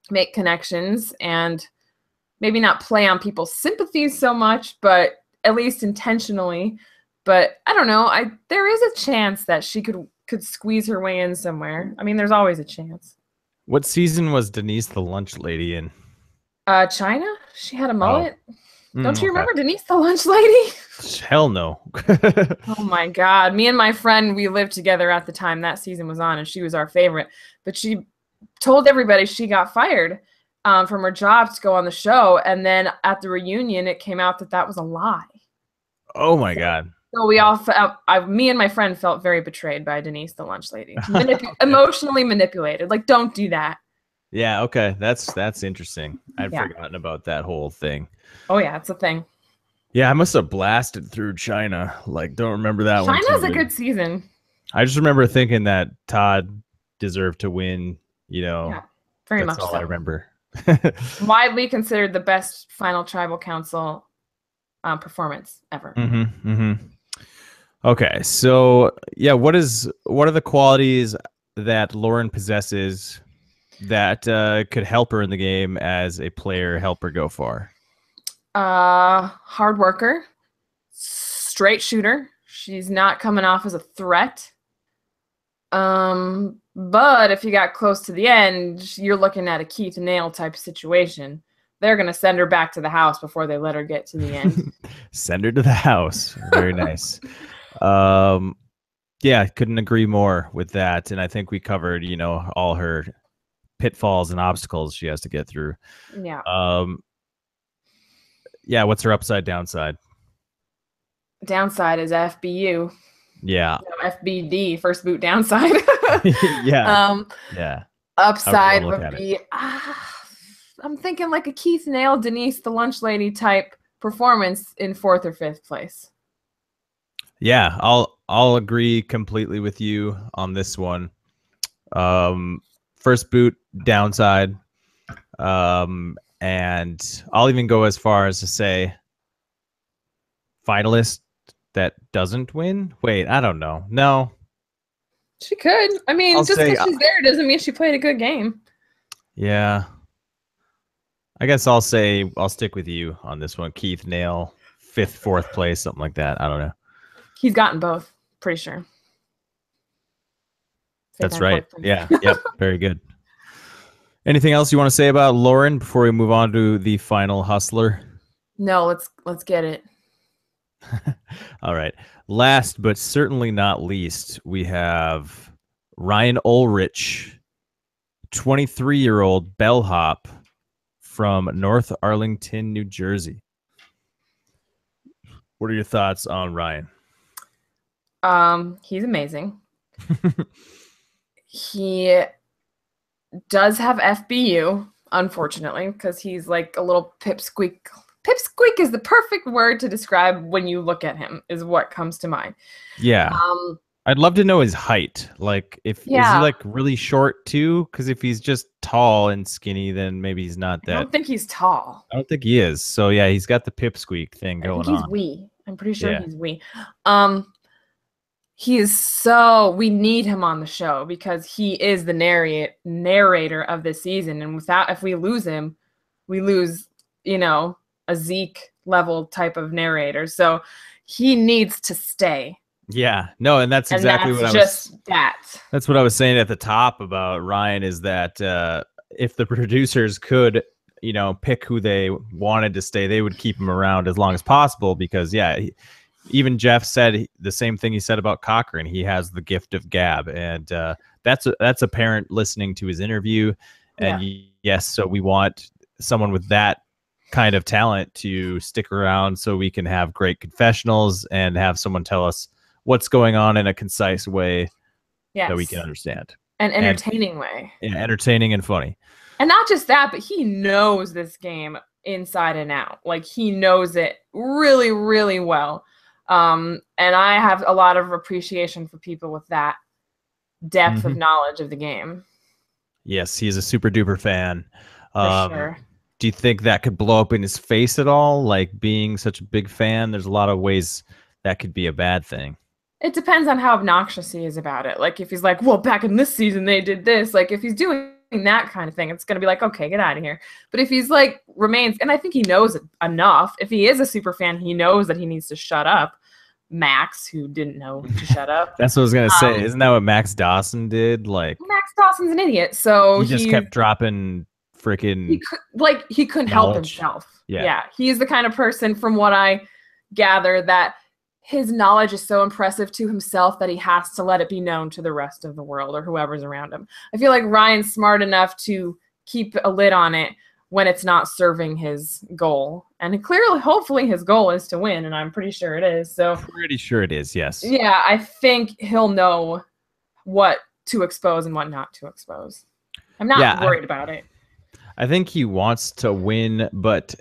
make connections and maybe not play on people's sympathies so much, but at least intentionally. But I don't know. There is a chance that she could squeeze her way in somewhere. I mean, there's always a chance. What season was Denise the Lunch Lady in? China? She had a mullet. Don't you remember Denise the Lunch Lady? Hell no. Oh my God. Me and my friend, we lived together at the time that season was on, and she was our favorite. But she told everybody she got fired from her job to go on the show. And then at the reunion, it came out that was a lie. Oh my God. So we all felt, me and my friend felt very betrayed by Denise the Lunch Lady. Emotionally manipulated. Like, don't do that. Yeah, okay. That's interesting. I'd forgotten about that whole thing. Oh yeah, it's a thing. Yeah, I must have blasted through China. Like, don't remember that one. China's a good season. I just remember thinking that Todd deserved to win, Yeah, very much so. That's all I remember. Widely considered the best final tribal council performance ever. Okay, so what are the qualities that Lauren possesses that could help her in the game as a player, help her go far? Hard worker, straight shooter. She's not coming off as a threat. But if you got close to the end, you're looking at a Keith Nail type situation. They're going to send her back to the house before they let her get to the end. Send her to the house. Very nice. Couldn't agree more with that. And I think we covered, all her pitfalls and obstacles she has to get through. What's her upside, downside? Downside is FBU. Yeah. FBD, first boot downside. Upside would be, I'm thinking like a Keith Nail, Denise the Lunch Lady type performance in 4th or 5th place. Yeah, I'll agree completely with you on this one. First boot downside. And I'll even go as far as to say finalist that doesn't win. Wait, I don't know. No. She could. I mean, just because she's there doesn't mean she played a good game. Yeah. I guess I'll stick with you on this one. Keith Nail, 5th, 4th place, something like that. I don't know. He's gotten both, pretty sure. That's right. Yeah. Yep. Very good. Anything else you want to say about Lauren before we move on to the final hustler? No, let's get it. All right. Last but certainly not least, we have Ryan Ulrich, 23-year-old bellhop from North Arlington, New Jersey. What are your thoughts on Ryan? He's amazing. He does have FBU, unfortunately, because he's like a little pipsqueak. Pipsqueak is the perfect word to describe when you look at him, is what comes to mind. Yeah. I'd love to know his height. Like, is he like really short too? Because if he's just tall and skinny, then maybe he's not I that. don't think he's tall. I don't think he is. So yeah, he's got the pipsqueak thing going on. I think he's wee. I'm pretty sure he's wee. He is so, we need him on the show because he is the narrator of this season. And if we lose him, we lose, a Zeke level type of narrator. So he needs to stay. Yeah, no, and that's exactly what I was. That's what I was saying at the top about Ryan is that if the producers could, pick who they wanted to stay, they would keep him around as long as possible because, even Jeff said the same thing he said about Cochran. He has the gift of gab, and that's apparent listening to his interview. And yes, so we want someone with that kind of talent to stick around so we can have great confessionals and have someone tell us what's going on in a concise way that we can understand. An entertaining way. Yeah, entertaining and funny. And not just that, but he knows this game inside and out. Like, he knows it really, really well. And I have a lot of appreciation for people with that depth of knowledge of the game. Yes, he's a super duper fan. For sure. Do you think that could blow up in his face at all? Like, being such a big fan, there's a lot of ways that could be a bad thing. It depends on how obnoxious he is about it. Like, if he's like, well, back in this season, they did this. Like, if he's doing that kind of thing, it's going to be like, okay, get out of here. But if he's like, remains, and I think he knows it enough. If he is a super fan, he knows that he needs to shut up. Max, who didn't know to shut up. That's what I was going to say. Isn't that what Max Dawson did? Like, Max Dawson's an idiot. So he just kept dropping freaking he couldn't help himself. Yeah. He's the kind of person, from what I gather, that his knowledge is so impressive to himself that he has to let it be known to the rest of the world or whoever's around him. I feel like Ryan's smart enough to keep a lid on it when it's not serving his goal. And clearly, hopefully, his goal is to win, and I'm pretty sure it is. So pretty sure it is, yes. Yeah, I think he'll know what to expose and what not to expose. I'm not worried about it. I think he wants to win, but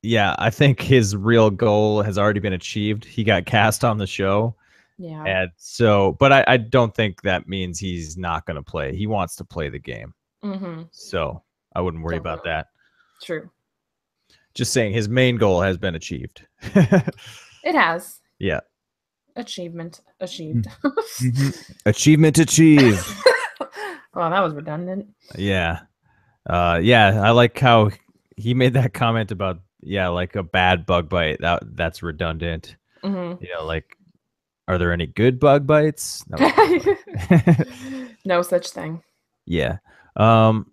yeah, I think his real goal has already been achieved. He got cast on the show. Yeah. And so, but I don't think that means he's not going to play. He wants to play the game. So I wouldn't worry about that. True. Just saying his main goal has been achieved. It has. Yeah. Achievement achieved. Achievement achieved. Well, that was redundant. Yeah. I like how he made that comment about, like a bad bug bite. That's redundant. Like, are there any good bug bites? No such thing. Yeah. That's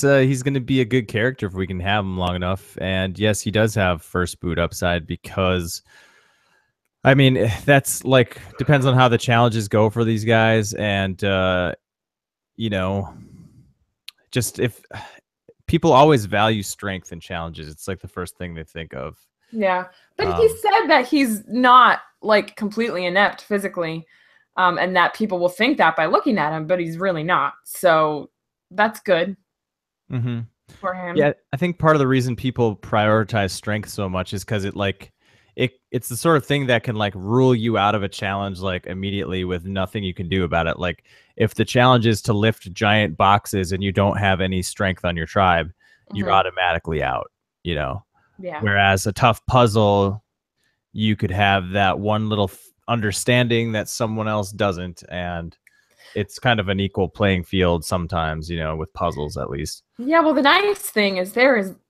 he's going to be a good character if we can have him long enough. And yes, he does have first boot upside because, I mean, that's like, depends on how the challenges go for these guys. And, just if people always value strength in challenges, it's like the first thing they think of. Yeah. But he said that he's not like completely inept physically, and that people will think that by looking at him, but he's really not. So that's good for him. Yeah, I think part of the reason people prioritize strength so much is because it's the sort of thing that can like rule you out of a challenge like immediately with nothing you can do about it. Like if the challenge is to lift giant boxes and you don't have any strength on your tribe, you're automatically out, Yeah. Whereas a tough puzzle, you could have that one little understanding that someone else doesn't, and it's kind of an equal playing field sometimes, with puzzles at least. Yeah, well, the nice thing is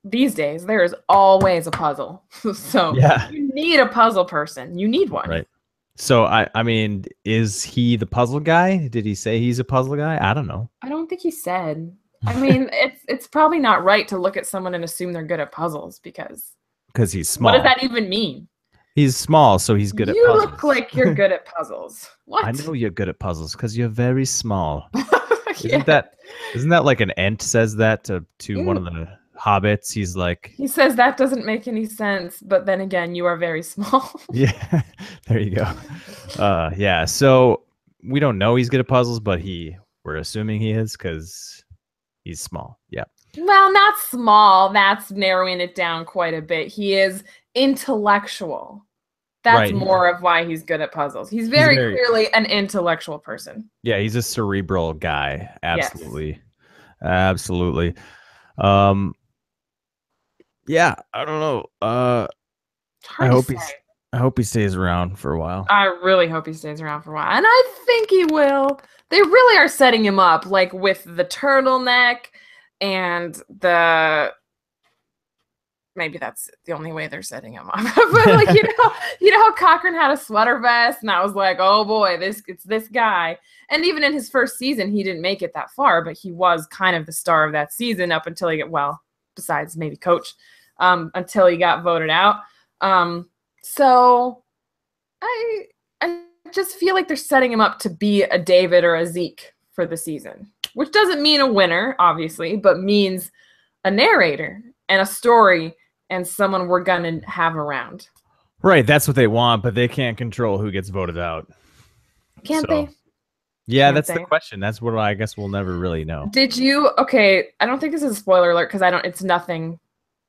these days there is always a puzzle. So you need a puzzle person. You need one. Right. So I mean, is he the puzzle guy? Did he say he's a puzzle guy? I don't know. I don't think he said. I mean, it's probably not right to look at someone and assume they're good at puzzles because he's small. What does that even mean? He's small, so he's good at puzzles. You look like you're good at puzzles. What? I know you're good at puzzles because you're very small. Isn't that like an Ent says that to one of the hobbits? He's like, he says that doesn't make any sense, but then again, you are very small. Yeah, there you go. Yeah, so we don't know he's good at puzzles, but we're assuming he is because he's small. Yeah. Well, not small. That's narrowing it down quite a bit. He is intellectual. That's more of why he's good at puzzles. He's very clearly an intellectual person. Yeah, he's a cerebral guy. Absolutely. Yes. Absolutely. Yeah, I don't know. I hope he stays around for a while. I really hope he stays around for a while. And I think he will. They really are setting him up, like with the turtleneck and the maybe that's the only way they're setting him up. But like you know how Cochran had a sweater vest, and I was like, oh boy, it's this guy. And even in his first season, he didn't make it that far, but he was kind of the star of that season up until besides maybe coach, until he got voted out. So I just feel like they're setting him up to be a David or a Zeke for the season, which doesn't mean a winner, obviously, but means a narrator and a story and someone we're going to have around. Right. That's what they want, but they can't control who gets voted out. Can't they? Yeah, that's the question. That's what I guess we'll never really know. Okay, I don't think this is a spoiler alert because it's nothing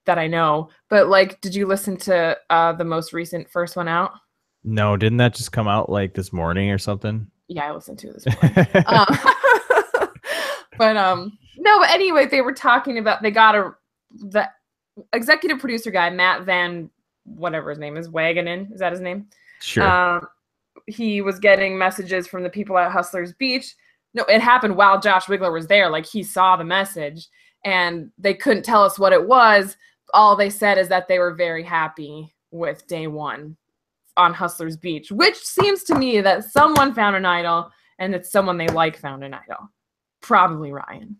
that I know, but like, did you listen to the most recent first one out? No, didn't that just come out like this morning or something? Yeah, I listened to it this morning. But no, but anyway, they were talking about the executive producer guy, Matt Van, whatever his name is, Wagenen, is that his name? Sure. He was getting messages from the people at Hustlers Beach. No, it happened while Josh Wigler was there. Like, he saw the message, and they couldn't tell us what it was. All they said is that they were very happy with day one on Hustlers Beach, which seems to me that someone found an idol, and it's someone they like found an idol. Probably Ryan.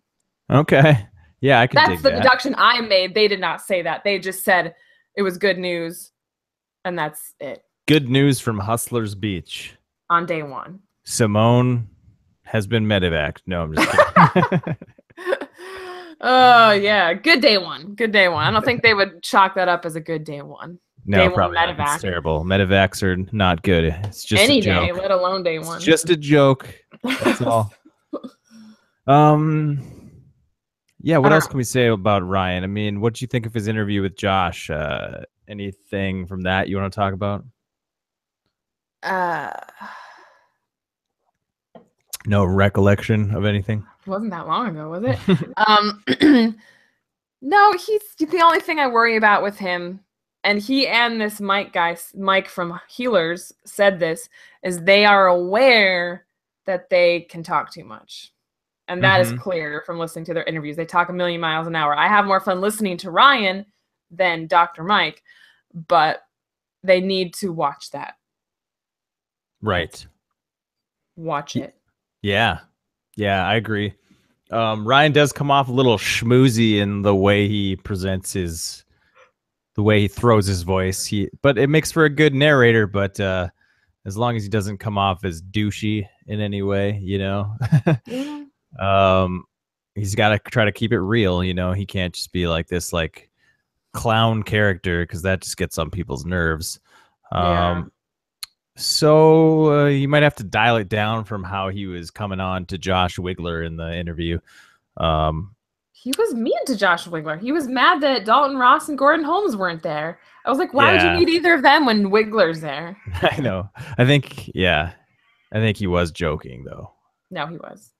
Okay. Yeah, I can dig that. That's the deduction I made. They did not say that. They just said it was good news, and that's it. Good news from Hustlers Beach. On day one. Simone has been medevaced. No, I'm just kidding. Oh, yeah. Good day one. Good day one. I don't think they would chalk that up as a good day one. No, day probably one not. It's terrible. Medevacs are not good. It's just any a joke. Day, let alone day one. It's just a joke. That's all. Yeah, what else can we say about Ryan? I mean, what did you think of his interview with Josh? Anything from that you want to talk about? No recollection of anything? It wasn't that long ago, was it? No, he's the only thing I worry about with him, and he and this Mike from Healers said this, is they are aware that they can talk too much. And that is clear from listening to their interviews. They talk a million miles an hour. I have more fun listening to Ryan than Dr. Mike, but they need to watch that. Right. Watch it. Yeah. Yeah, I agree. Ryan does come off a little schmoozy in the way he presents the way he throws his voice. But it makes for a good narrator, but as long as he doesn't come off as douchey in any way, you know. Yeah. He's got to try to keep it real, you know. He can't just be like this like clown character, because that just gets on people's nerves. So you might have to dial it down from how he was coming on to Josh Wigler in the interview. He was mean to Josh Wigler. He was mad that Dalton Ross and Gordon Holmes weren't there. I was like, why would you need either of them when Wigler's there? I know. I think he was joking, though. No, he was.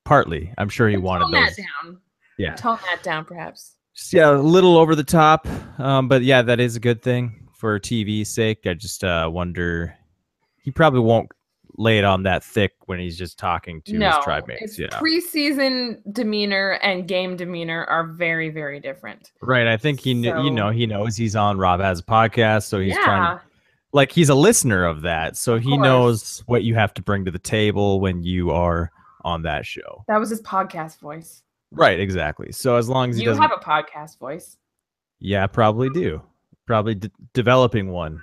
Partly. I'm sure he wanted those. Tone that down. Yeah. Tone that down, perhaps. Just, a little over the top. But yeah, that is a good thing for TV's sake. I just wonder, he probably won't lay it on that thick when he's just talking to his tribe mates. Yeah. Preseason demeanor and game demeanor are very, very different. Right. I think he knows he's on Rob Has a Podcast, so he's trying to, like, he's a listener of that, so he knows what you have to bring to the table when you are on that show. That was his podcast voice. Right, exactly. So as long as he doesn't... You have a podcast voice. Yeah, I probably do. Probably developing one.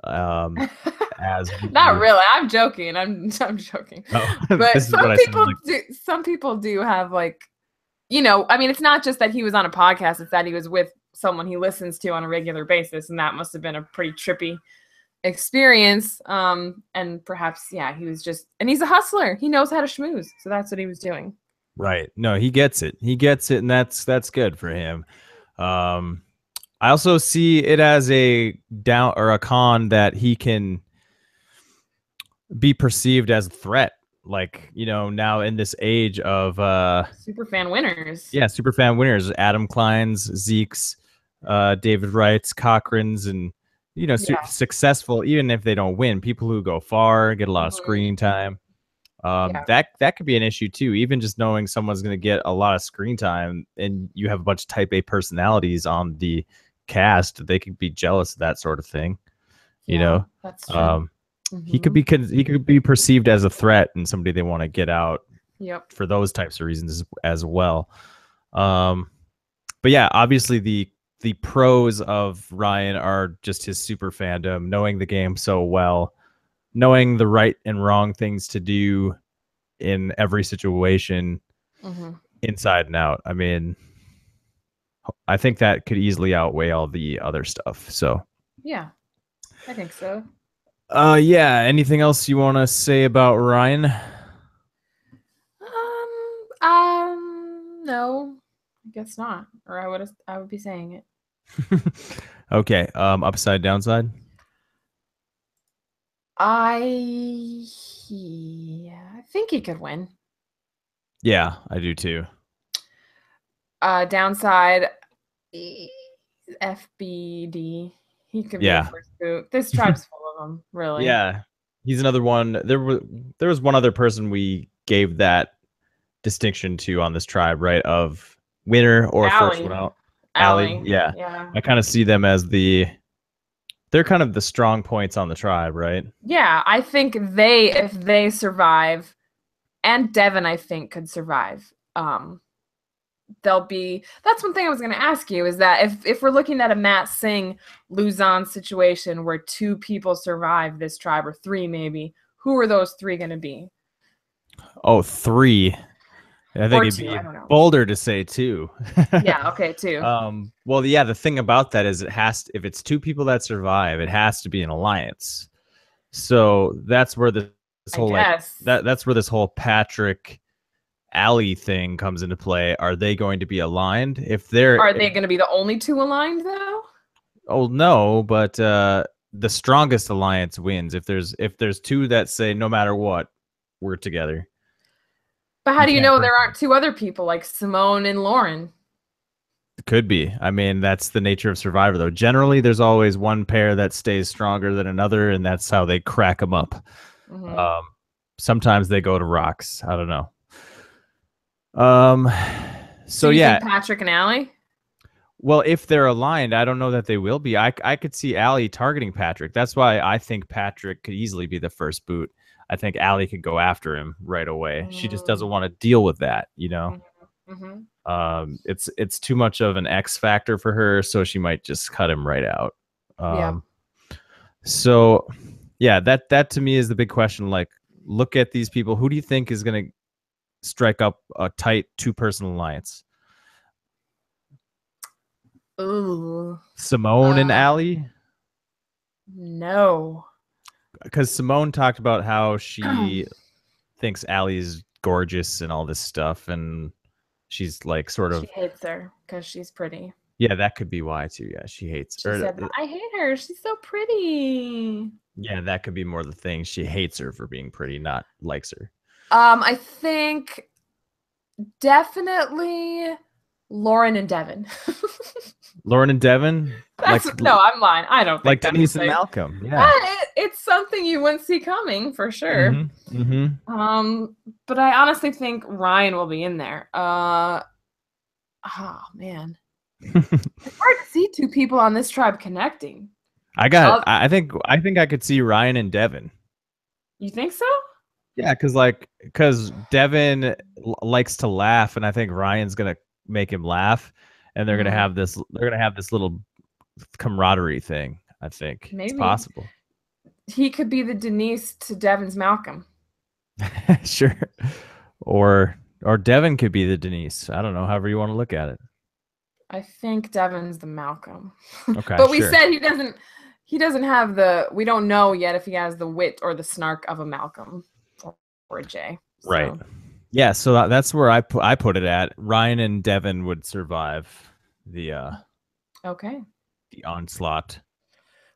As not really. I'm joking. I'm joking. Oh, but some people do have, like, you know, I mean, it's not just that he was on a podcast, it's that he was with someone he listens to on a regular basis, and that must have been a pretty trippy experience. And perhaps, he was just, and he's a hustler. He knows how to schmooze. So that's what he was doing. Right. No, he gets it. And that's good for him. I also see it as a down or a con that he can be perceived as a threat. Like, now in this age of super fan winners. Yeah, super fan winners, Adam Klein's, Zeke's, David Wright's, Cochran's, and successful, even if they don't win, people who go far, get a lot of screen time. That could be an issue too. Even just knowing someone's going to get a lot of screen time, and you have a bunch of Type A personalities on the cast, they could be jealous of that sort of thing. That's true. He could be perceived as a threat and somebody they want to get out. Yep. For those types of reasons as well. But yeah, obviously the pros of Ryan are just his super fandom, knowing the game so well, knowing the right and wrong things to do in every situation, inside and out. I mean, I think that could easily outweigh all the other stuff. So yeah, I think so. Yeah. Anything else you want to say about Ryan? No, I guess not. Or I would be saying it. Okay. Upside, downside. I think he could win. Yeah, I do too. Downside, FBD. He could be the first boot. This tribe's full of them, really. Yeah, he's another one. There was one other person we gave that distinction to on this tribe, right? Of winner or first one out. Allie. Yeah. I kind of see them as they're kind of the strong points on the tribe, right? Yeah, I think if they survive, and Devin, I think, could survive. That's one thing I was going to ask you, is that if we're looking at a Matt Singh Luzon situation where 2 people survive this tribe, or 3 maybe, who are those 3 going to be? Oh, 3. I think it'd be bolder to say 2. Yeah, okay, 2. Well, yeah, the thing about that is if it's 2 people that survive, it has to be an alliance. So that's where that's where this whole Patrick Allie thing comes into play. Are they going to be aligned? Are they going to be the only 2 aligned though? Oh no, but the strongest alliance wins. If there's 2 that say no matter what, we're together. But how do you know there aren't 2 other people like Simone and Lauren? It could be. I mean, that's the nature of Survivor, though. Generally, there's always one pair that stays stronger than another, and that's how they crack them up. Sometimes they go to rocks. I don't know. So you yeah, think Patrick and Allie? Well, if they're aligned, I don't know that they will be. I could see Allie targeting Patrick. That's why I think Patrick could easily be the first boot. I think Allie could go after him right away. She just doesn't want to deal with that, It's too much of an X factor for her, so she might just cut him right out. So yeah, that to me is the big question. Like, look at these people. Who do you think is going to strike up a tight 2-person alliance? Ooh. Simone and Allie? No. Because Simone talked about how she thinks Allie's gorgeous and all this stuff, and she's like she hates her because she's pretty. Yeah, that could be why too. Yeah, she hates her. She said, I hate her. She's so pretty. Yeah, that could be more the thing. She hates her for being pretty, not likes her. I think definitely Lauren and Devin. Lauren and Devin? No, I'm lying. I don't think like Denise and Malcolm. Yeah. It's something you wouldn't see coming for sure. But I honestly think Ryan will be in there. Oh man. It's hard to see 2 people on this tribe connecting. I think I could see Ryan and Devin. You think so? Yeah, because Devin likes to laugh, and I think Ryan's gonna make him laugh, and they're gonna have this little camaraderie thing. I think it's possible. He could be the Denise to Devin's Malcolm. Sure. Or Devin could be the Denise. I don't know, however you want to look at it. I think Devin's the Malcolm. Okay. But we said he doesn't have we don't know yet if he has the wit or the snark of a Malcolm or a Jay. So. Right. Yeah, so that's where I put it at. Ryan and Devin would survive the Okay. The onslaught.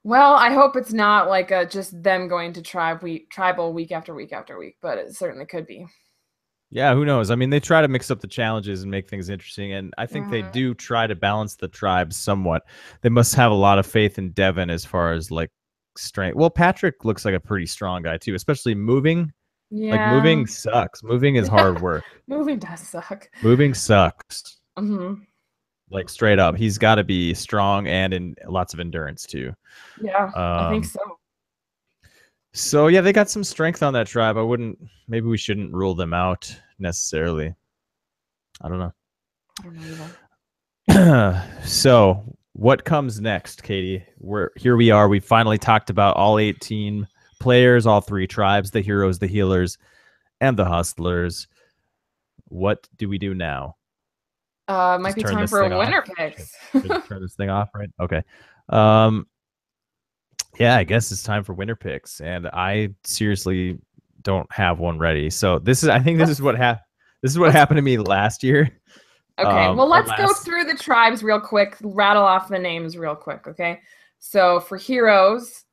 Well, I hope it's not like just them going to tribal week after week after week, but it certainly could be. Yeah, who knows? I mean, they try to mix up the challenges and make things interesting, and I think they Mhm. do try to balance the tribes somewhat. They must have a lot of faith in Devin as far as like strength. Well, Patrick looks like a pretty strong guy too, especially moving. Like Yeah. moving sucks. Moving is hard work. Moving does suck. Moving sucks. Hmm. Like straight up. He's got to be strong and in lots of endurance too. Yeah, I think Um, so. so yeah, they got some strength on that tribe. I wouldn't. Maybe we shouldn't rule them out necessarily. I don't know. I don't know either. So what comes next, Catie? Here we are. We finally talked about all 18 players, all three tribes, the heroes, the healers, and the hustlers. What do we do now? Might Just be turn time this for thing a off. winner picks. Should turn this thing off, right? Okay. Um, yeah, I guess it's time for winner picks, and I seriously don't have one ready. So I think this is what happened. This is what happened to me last year. Okay, well, Or let's go through the tribes real quick, rattle off the names real quick, okay? So for heroes,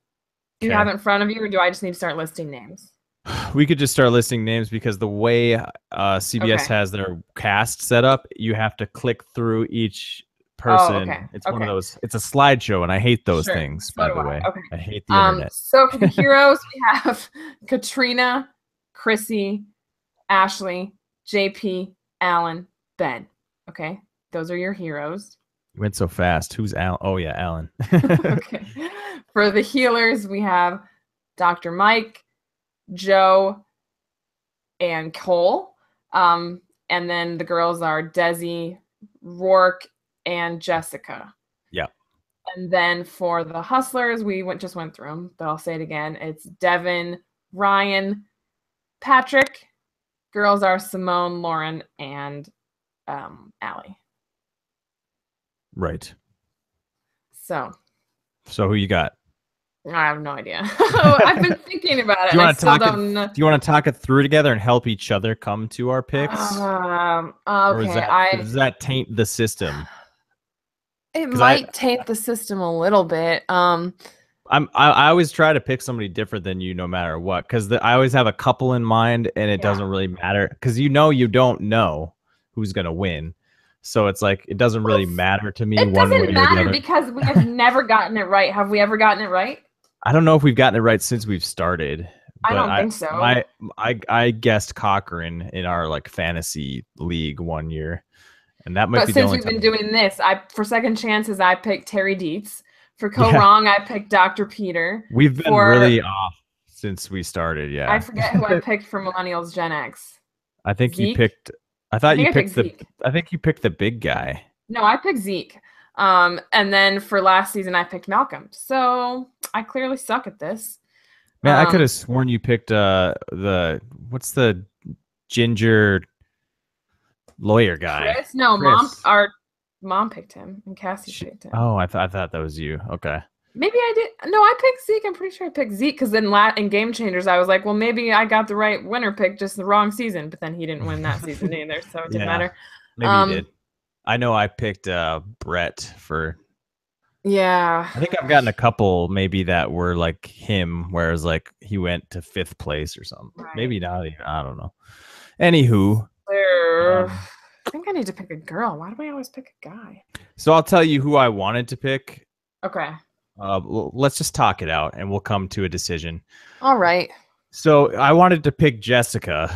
do you have it in front of you, or do I just need to start listing names? We could just start listing names because the way CBS has their cast set up, you have to click through each person. Oh, okay. It's one of those. It's a slideshow, and I hate those things. So by do the I. way, Okay. I hate the internet. So for the heroes, we have Katrina, Chrissy, Ashley, JP, Alan, Ben. Okay, those are your heroes. You went so fast. Who's Alan? Oh yeah, Alan. Okay. For the healers, we have Dr. Mike, Joe, and Cole. And then the girls are Desi, Rourke, and Jessica. Yeah. And then for the hustlers, we just went through them, but I'll say it again. It's Devin, Ryan, Patrick. Girls are Simone, Lauren, and Allie. Right. So who you got? I have no idea. I've been thinking about it. Do you want to talk it through together and help each other come to our picks? Okay. Or does that taint the system? It might taint the system a little bit. I always try to pick somebody different than you, no matter what, because I always have a couple in mind, and it doesn't really matter because you don't know who's gonna win. So it's like it doesn't really matter to me. It doesn't matter because we have never gotten it right. Have we ever gotten it right? I don't know if we've gotten it right since we've started. I don't think so. I guessed Cochran in our like fantasy league one year, and that might be the only time. But since we've been doing this, for second chances I picked Terry Dietz. For wrong, I picked Dr. Peter. We've been really off since we started. Yeah, I forget who I picked for Millennials Gen X. I think Zeke? You picked. I thought you picked Zeke. I think you picked the big guy. No, I picked Zeke. And then for last season, I picked Malcolm. So I clearly suck at this. Man, I could have sworn you picked what's the ginger lawyer guy? Chris? No, Chris. Our mom picked him, and Cassie picked him. Oh, I thought that was you. Okay. Maybe I did. No, I picked Zeke. I'm pretty sure I picked Zeke because then in Game Changers, I was like, well, maybe I got the right winner pick, just the wrong season. But then he didn't win that season either, so it didn't matter. Maybe you did. I know I picked Brett for. Yeah. I think I've gotten a couple maybe that were like him, whereas like he went to 5th place or something. Right. Maybe not even. I don't know. Anywho. I think I need to pick a girl. Why do I always pick a guy? So I'll tell you who I wanted to pick. Okay. Let's just talk it out and we'll come to a decision. All right. So I wanted to pick Jessica.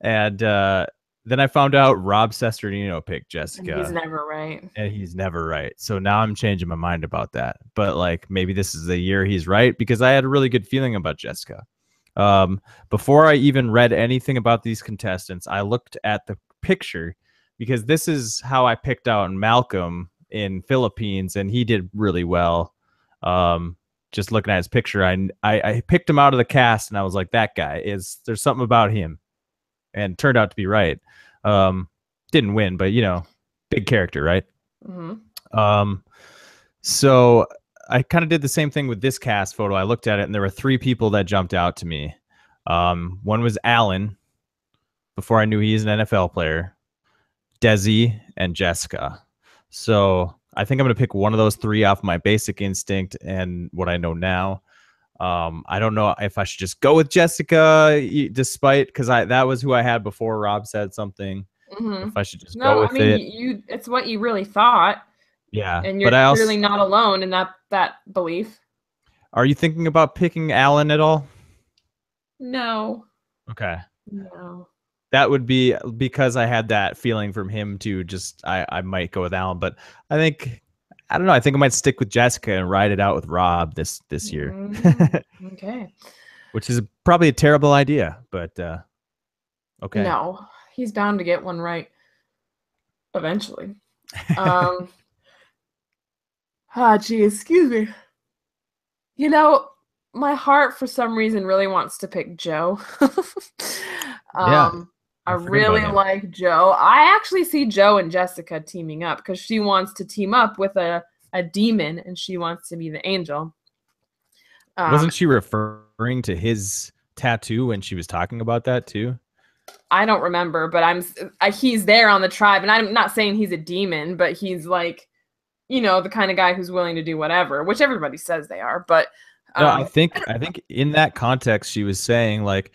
And then I found out Rob Sesternino picked Jessica. And he's never right. And he's never right. So now I'm changing my mind about that. But like maybe this is the year he's right because I had a really good feeling about Jessica. Before I even read anything about these contestants, I looked at the picture because this is how I picked out Malcolm in Philippines, and he did really well. Just looking at his picture, I picked him out of the cast, and I was like, that guy there's something about him, and turned out to be right. Didn't win, but big character, right? Mm-hmm. So I kind of did the same thing with this cast photo. I looked at it, and there were 3 people that jumped out to me. One was Alan, before I knew he's an NFL player, Desi, and Jessica. So I think I'm going to pick one of those three off my basic instinct and what I know now. I don't know if I should just go with Jessica, despite because that was who I had before Rob said something. Mm-hmm. If I should just go No, I with mean it. it's what you really thought, Yeah, and but you're I clearly also. not alone in that belief. Are you thinking about picking Alan at all? No, Okay. no. That would be because I had that feeling from him too. Just I might go with Alan, but I think I don't know. I think I might stick with Jessica and ride it out with Rob this year, Okay. which is probably a terrible idea, but okay. No, he's bound to get one right eventually. Um. Gee, excuse me. You know, my heart for some reason really wants to pick Joe. Yeah, um, I I forgot about really him. like Joe. I actually see Joe and Jessica teaming up because she wants to team up with a demon and she wants to be the angel. Wasn't she referring to his tattoo when she was talking about that too? I don't remember, but he's there on the tribe, and I'm not saying he's a demon, but he's like, the kind of guy who's willing to do whatever, which everybody says they are. But No, I think in that context she was saying like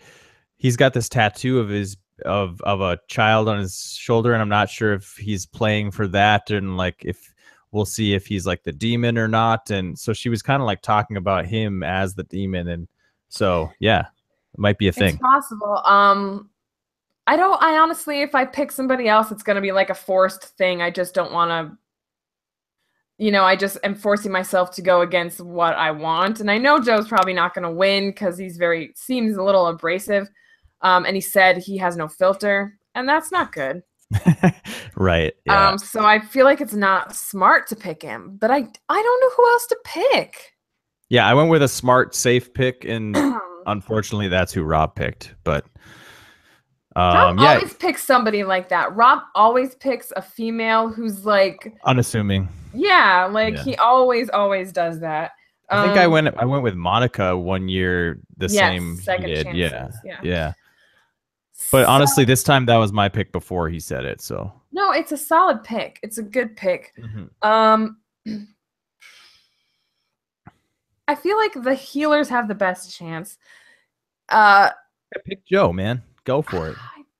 he's got this tattoo of his of a child on his shoulder, and I'm not sure if he's playing for that and like if we'll see if he's like the demon or not. And so she was kind of like talking about him as the demon, and so yeah, it might be a it's thing. possible. I honestly, if I pick somebody else, it's going to be like a forced thing. I just don't want to, I just am forcing myself to go against what I want. And I know Joe's probably not going to win because seems a little abrasive. And he said he has no filter, and that's not good. Right. Yeah. So I feel like it's not smart to pick him, but I don't know who else to pick. Yeah, I went with a smart, safe pick, and unfortunately, that's who Rob picked. But Rob yeah, always picks somebody like that. Rob always picks a female who's like, unassuming. yeah, like Yeah. he always does that. I think I went with Monica one year the Yes, same he second did. Yeah. chances. Yeah. Yeah. But So honestly, this time that was my pick before he said it. So no, it's a solid pick. It's a good pick. Mhm. I feel like the healers have the best chance. Pick Joe, man. Go for it.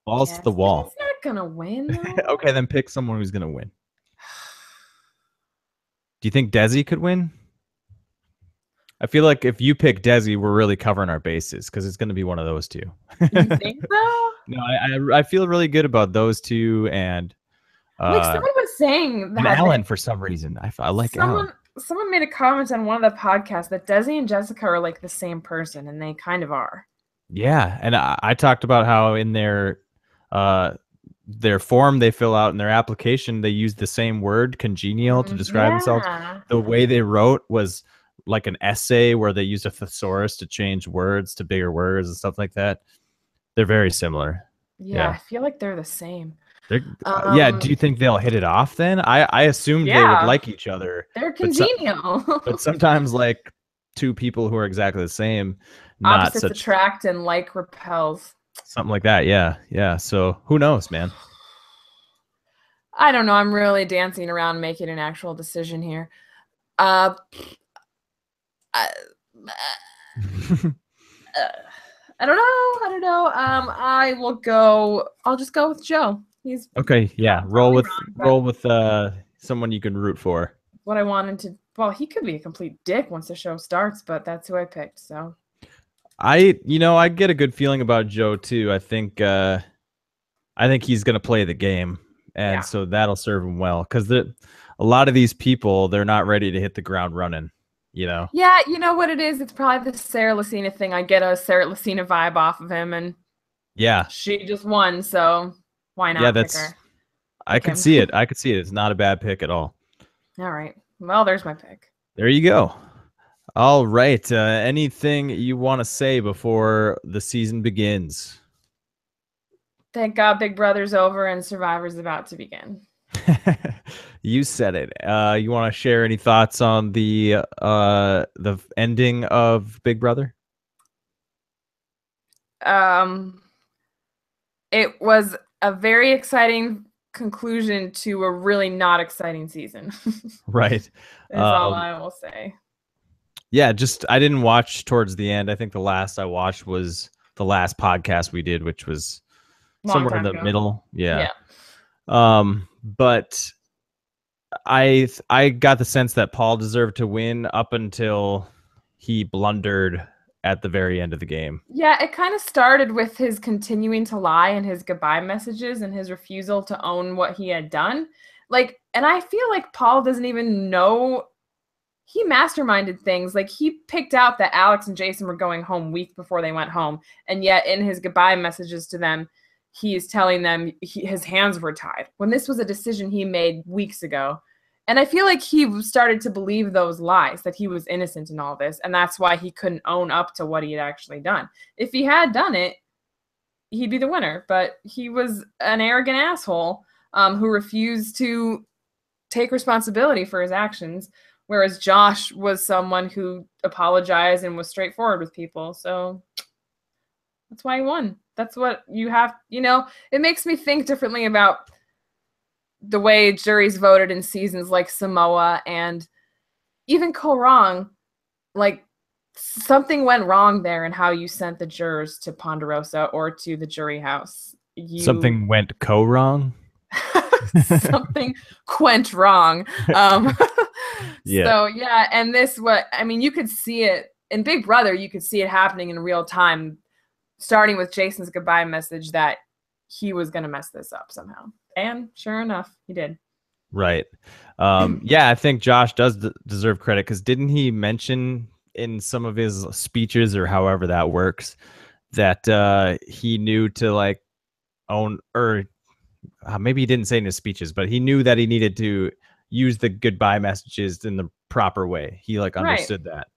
Balls to the But wall. he's not gonna win. Though. Okay, then pick someone who's gonna win. Do you think Desi could win? I feel like if you pick Desi, we're really covering our bases because it's going to be one of those two. You think so? No, I feel really good about those two and Like someone was saying that Alan for some reason. I like Alan. Someone made a comment on one of the podcasts that Desi and Jessica are like the same person, and they kind of are. Yeah, and I talked about how in their form they fill out in their application they use the same word congenial to describe themselves. The way they wrote was like an essay where they used a thesaurus to change words to bigger words and stuff like that. They're very similar. Yeah, I feel like they're the same. Yeah, do you think they'll hit it off then? I assumed they would like each other. They're congenial. But sometimes like two people who are exactly the same, opposites attract and like repels. Something like that. Yeah. Yeah. So who knows, man? I don't know. I'm really dancing around making an actual decision here. I don't know. I'll just go with Joe. He's okay. Yeah. Roll with someone you can root for. What I wanted to. Well, he could be a complete dick once the show starts, but that's who I picked. So I get a good feeling about Joe too. I think he's gonna play the game, and so that'll serve him well because a lot of these people they're not ready to hit the ground running. Yeah, you know what it is? It's probably the Sarah Lucina thing. I get a Sarah Lucina vibe off of him, and she just won, so why not pick her? I could see it. I could see it. It's not a bad pick at all. All right. Well, there's my pick. There you go. All right. Anything you want to say before the season begins? Thank God Big Brother's over and Survivor's about to begin. You said it. You want to share any thoughts on the ending of Big Brother? It was a very exciting conclusion to a really not exciting season. Right. Is all I will say. Yeah, just I didn't watch towards the end. I think the last I watched was the last podcast we did, which was somewhere in the middle. Yeah. But I got the sense that Paul deserved to win up until he blundered at the very end of the game. Yeah, it kind of started with his continuing to lie and his goodbye messages and his refusal to own what he had done. Like, and I feel like Paul doesn't even know he masterminded things. Like, he picked out that Alex and Jason were going home weeks before they went home. And yet in his goodbye messages to them, he's telling them his hands were tied when this was a decision he made weeks ago. And I feel like he started to believe those lies, that he was innocent in all this. And that's why he couldn't own up to what he had actually done. If he had done it, he'd be the winner. But he was an arrogant asshole who refused to take responsibility for his actions. Whereas Josh was someone who apologized and was straightforward with people. So that's why he won. That's what you have. You know, it makes me think differently about the way juries voted in seasons like Samoa and even Korong. Like, something went wrong there in how you sent the jurors to Ponderosa or to the jury house. Something went wrong. Something went wrong. Yeah. So yeah, and you could see it in Big Brother. You could see it happening in real time, starting with Jason's goodbye message that he was going to mess this up somehow. And sure enough, he did. Right. Yeah, I think Josh does deserve credit because didn't he mention in some of his speeches or however that works that he knew to like own, or maybe he didn't say in his speeches, but he knew that he needed to use the goodbye messages in the proper way. He like understood that.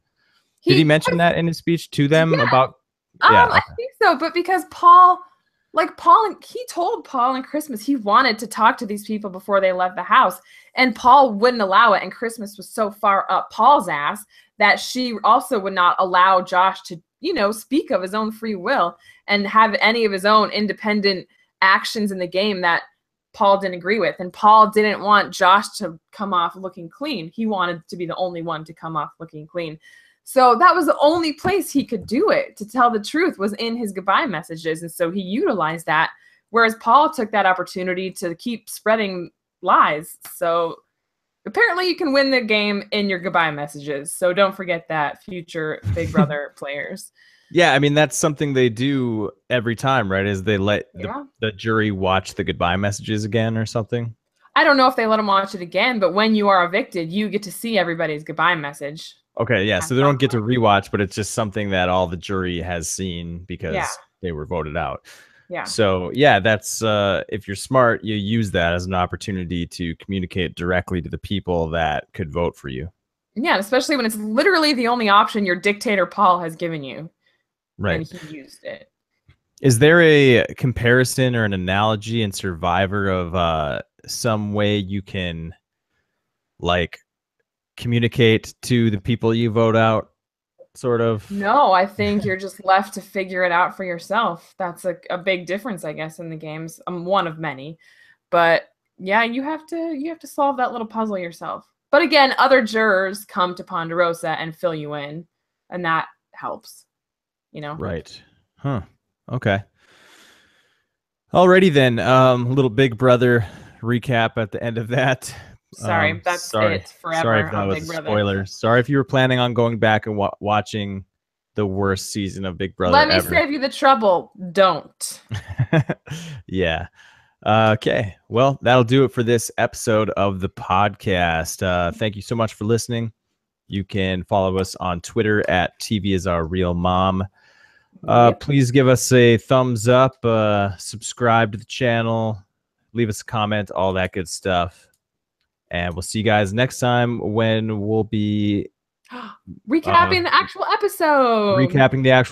Did he mention that in his speech to them about? Yeah, I think so. But because he told Paul and Christmas he wanted to talk to these people before they left the house, and Paul wouldn't allow it. And Christmas was so far up Paul's ass that she also would not allow Josh to, speak of his own free will and have any of his own independent actions in the game that Paul didn't agree with. And Paul didn't want Josh to come off looking clean. He wanted to be the only one to come off looking clean. So that was the only place he could do it, to tell the truth, was in his goodbye messages. And so he utilized that, whereas Paul took that opportunity to keep spreading lies. So apparently you can win the game in your goodbye messages. So don't forget that, future Big Brother players. Yeah, I mean, that's something they do every time, right? Is they let the jury watch the goodbye messages again or something? I don't know if they let them watch it again, but when you are evicted, you get to see everybody's goodbye message. Okay, yeah, so they don't get to rewatch, but it's just something that all the jury has seen because they were voted out. Yeah. So, yeah, that's if you're smart, you use that as an opportunity to communicate directly to the people that could vote for you. Yeah, especially when it's literally the only option your dictator Paul has given you. Right. And he used it. Is there a comparison or an analogy in Survivor of some way you can, like, communicate to the people you vote out, sort of? No, I think you're just left to figure it out for yourself. That's a big difference, I guess, in the games. One of many. But yeah, you have to solve that little puzzle yourself. But again, other jurors come to Ponderosa and fill you in, and that helps. Right. Huh. Okay. Alrighty then. Little Big Brother recap at the end of that. Sorry, that's it forever. Sorry if that was a spoiler. Sorry if you were planning on going back and watching the worst season of Big Brother ever. Let me save you the trouble. Don't. Yeah. Okay. Well, that'll do it for this episode of the podcast. Thank you so much for listening. You can follow us on Twitter at TV is our real mom. Please give us a thumbs up, subscribe to the channel, leave us a comment, all that good stuff. And we'll see you guys next time when we'll be recapping the actual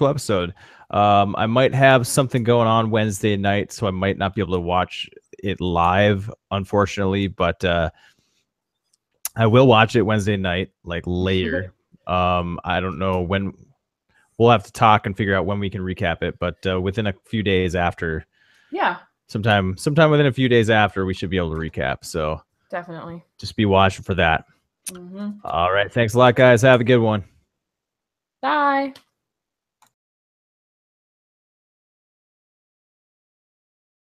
episode. I might have something going on Wednesday night, so I might not be able to watch it live, unfortunately, but I will watch it Wednesday night, like later. I don't know when. We'll have to talk and figure out when we can recap it, but within a few days after. Yeah. sometime within a few days after, we should be able to recap. So definitely just be watching for that. Mm-hmm. All right. Thanks a lot, guys. Have a good one. Bye.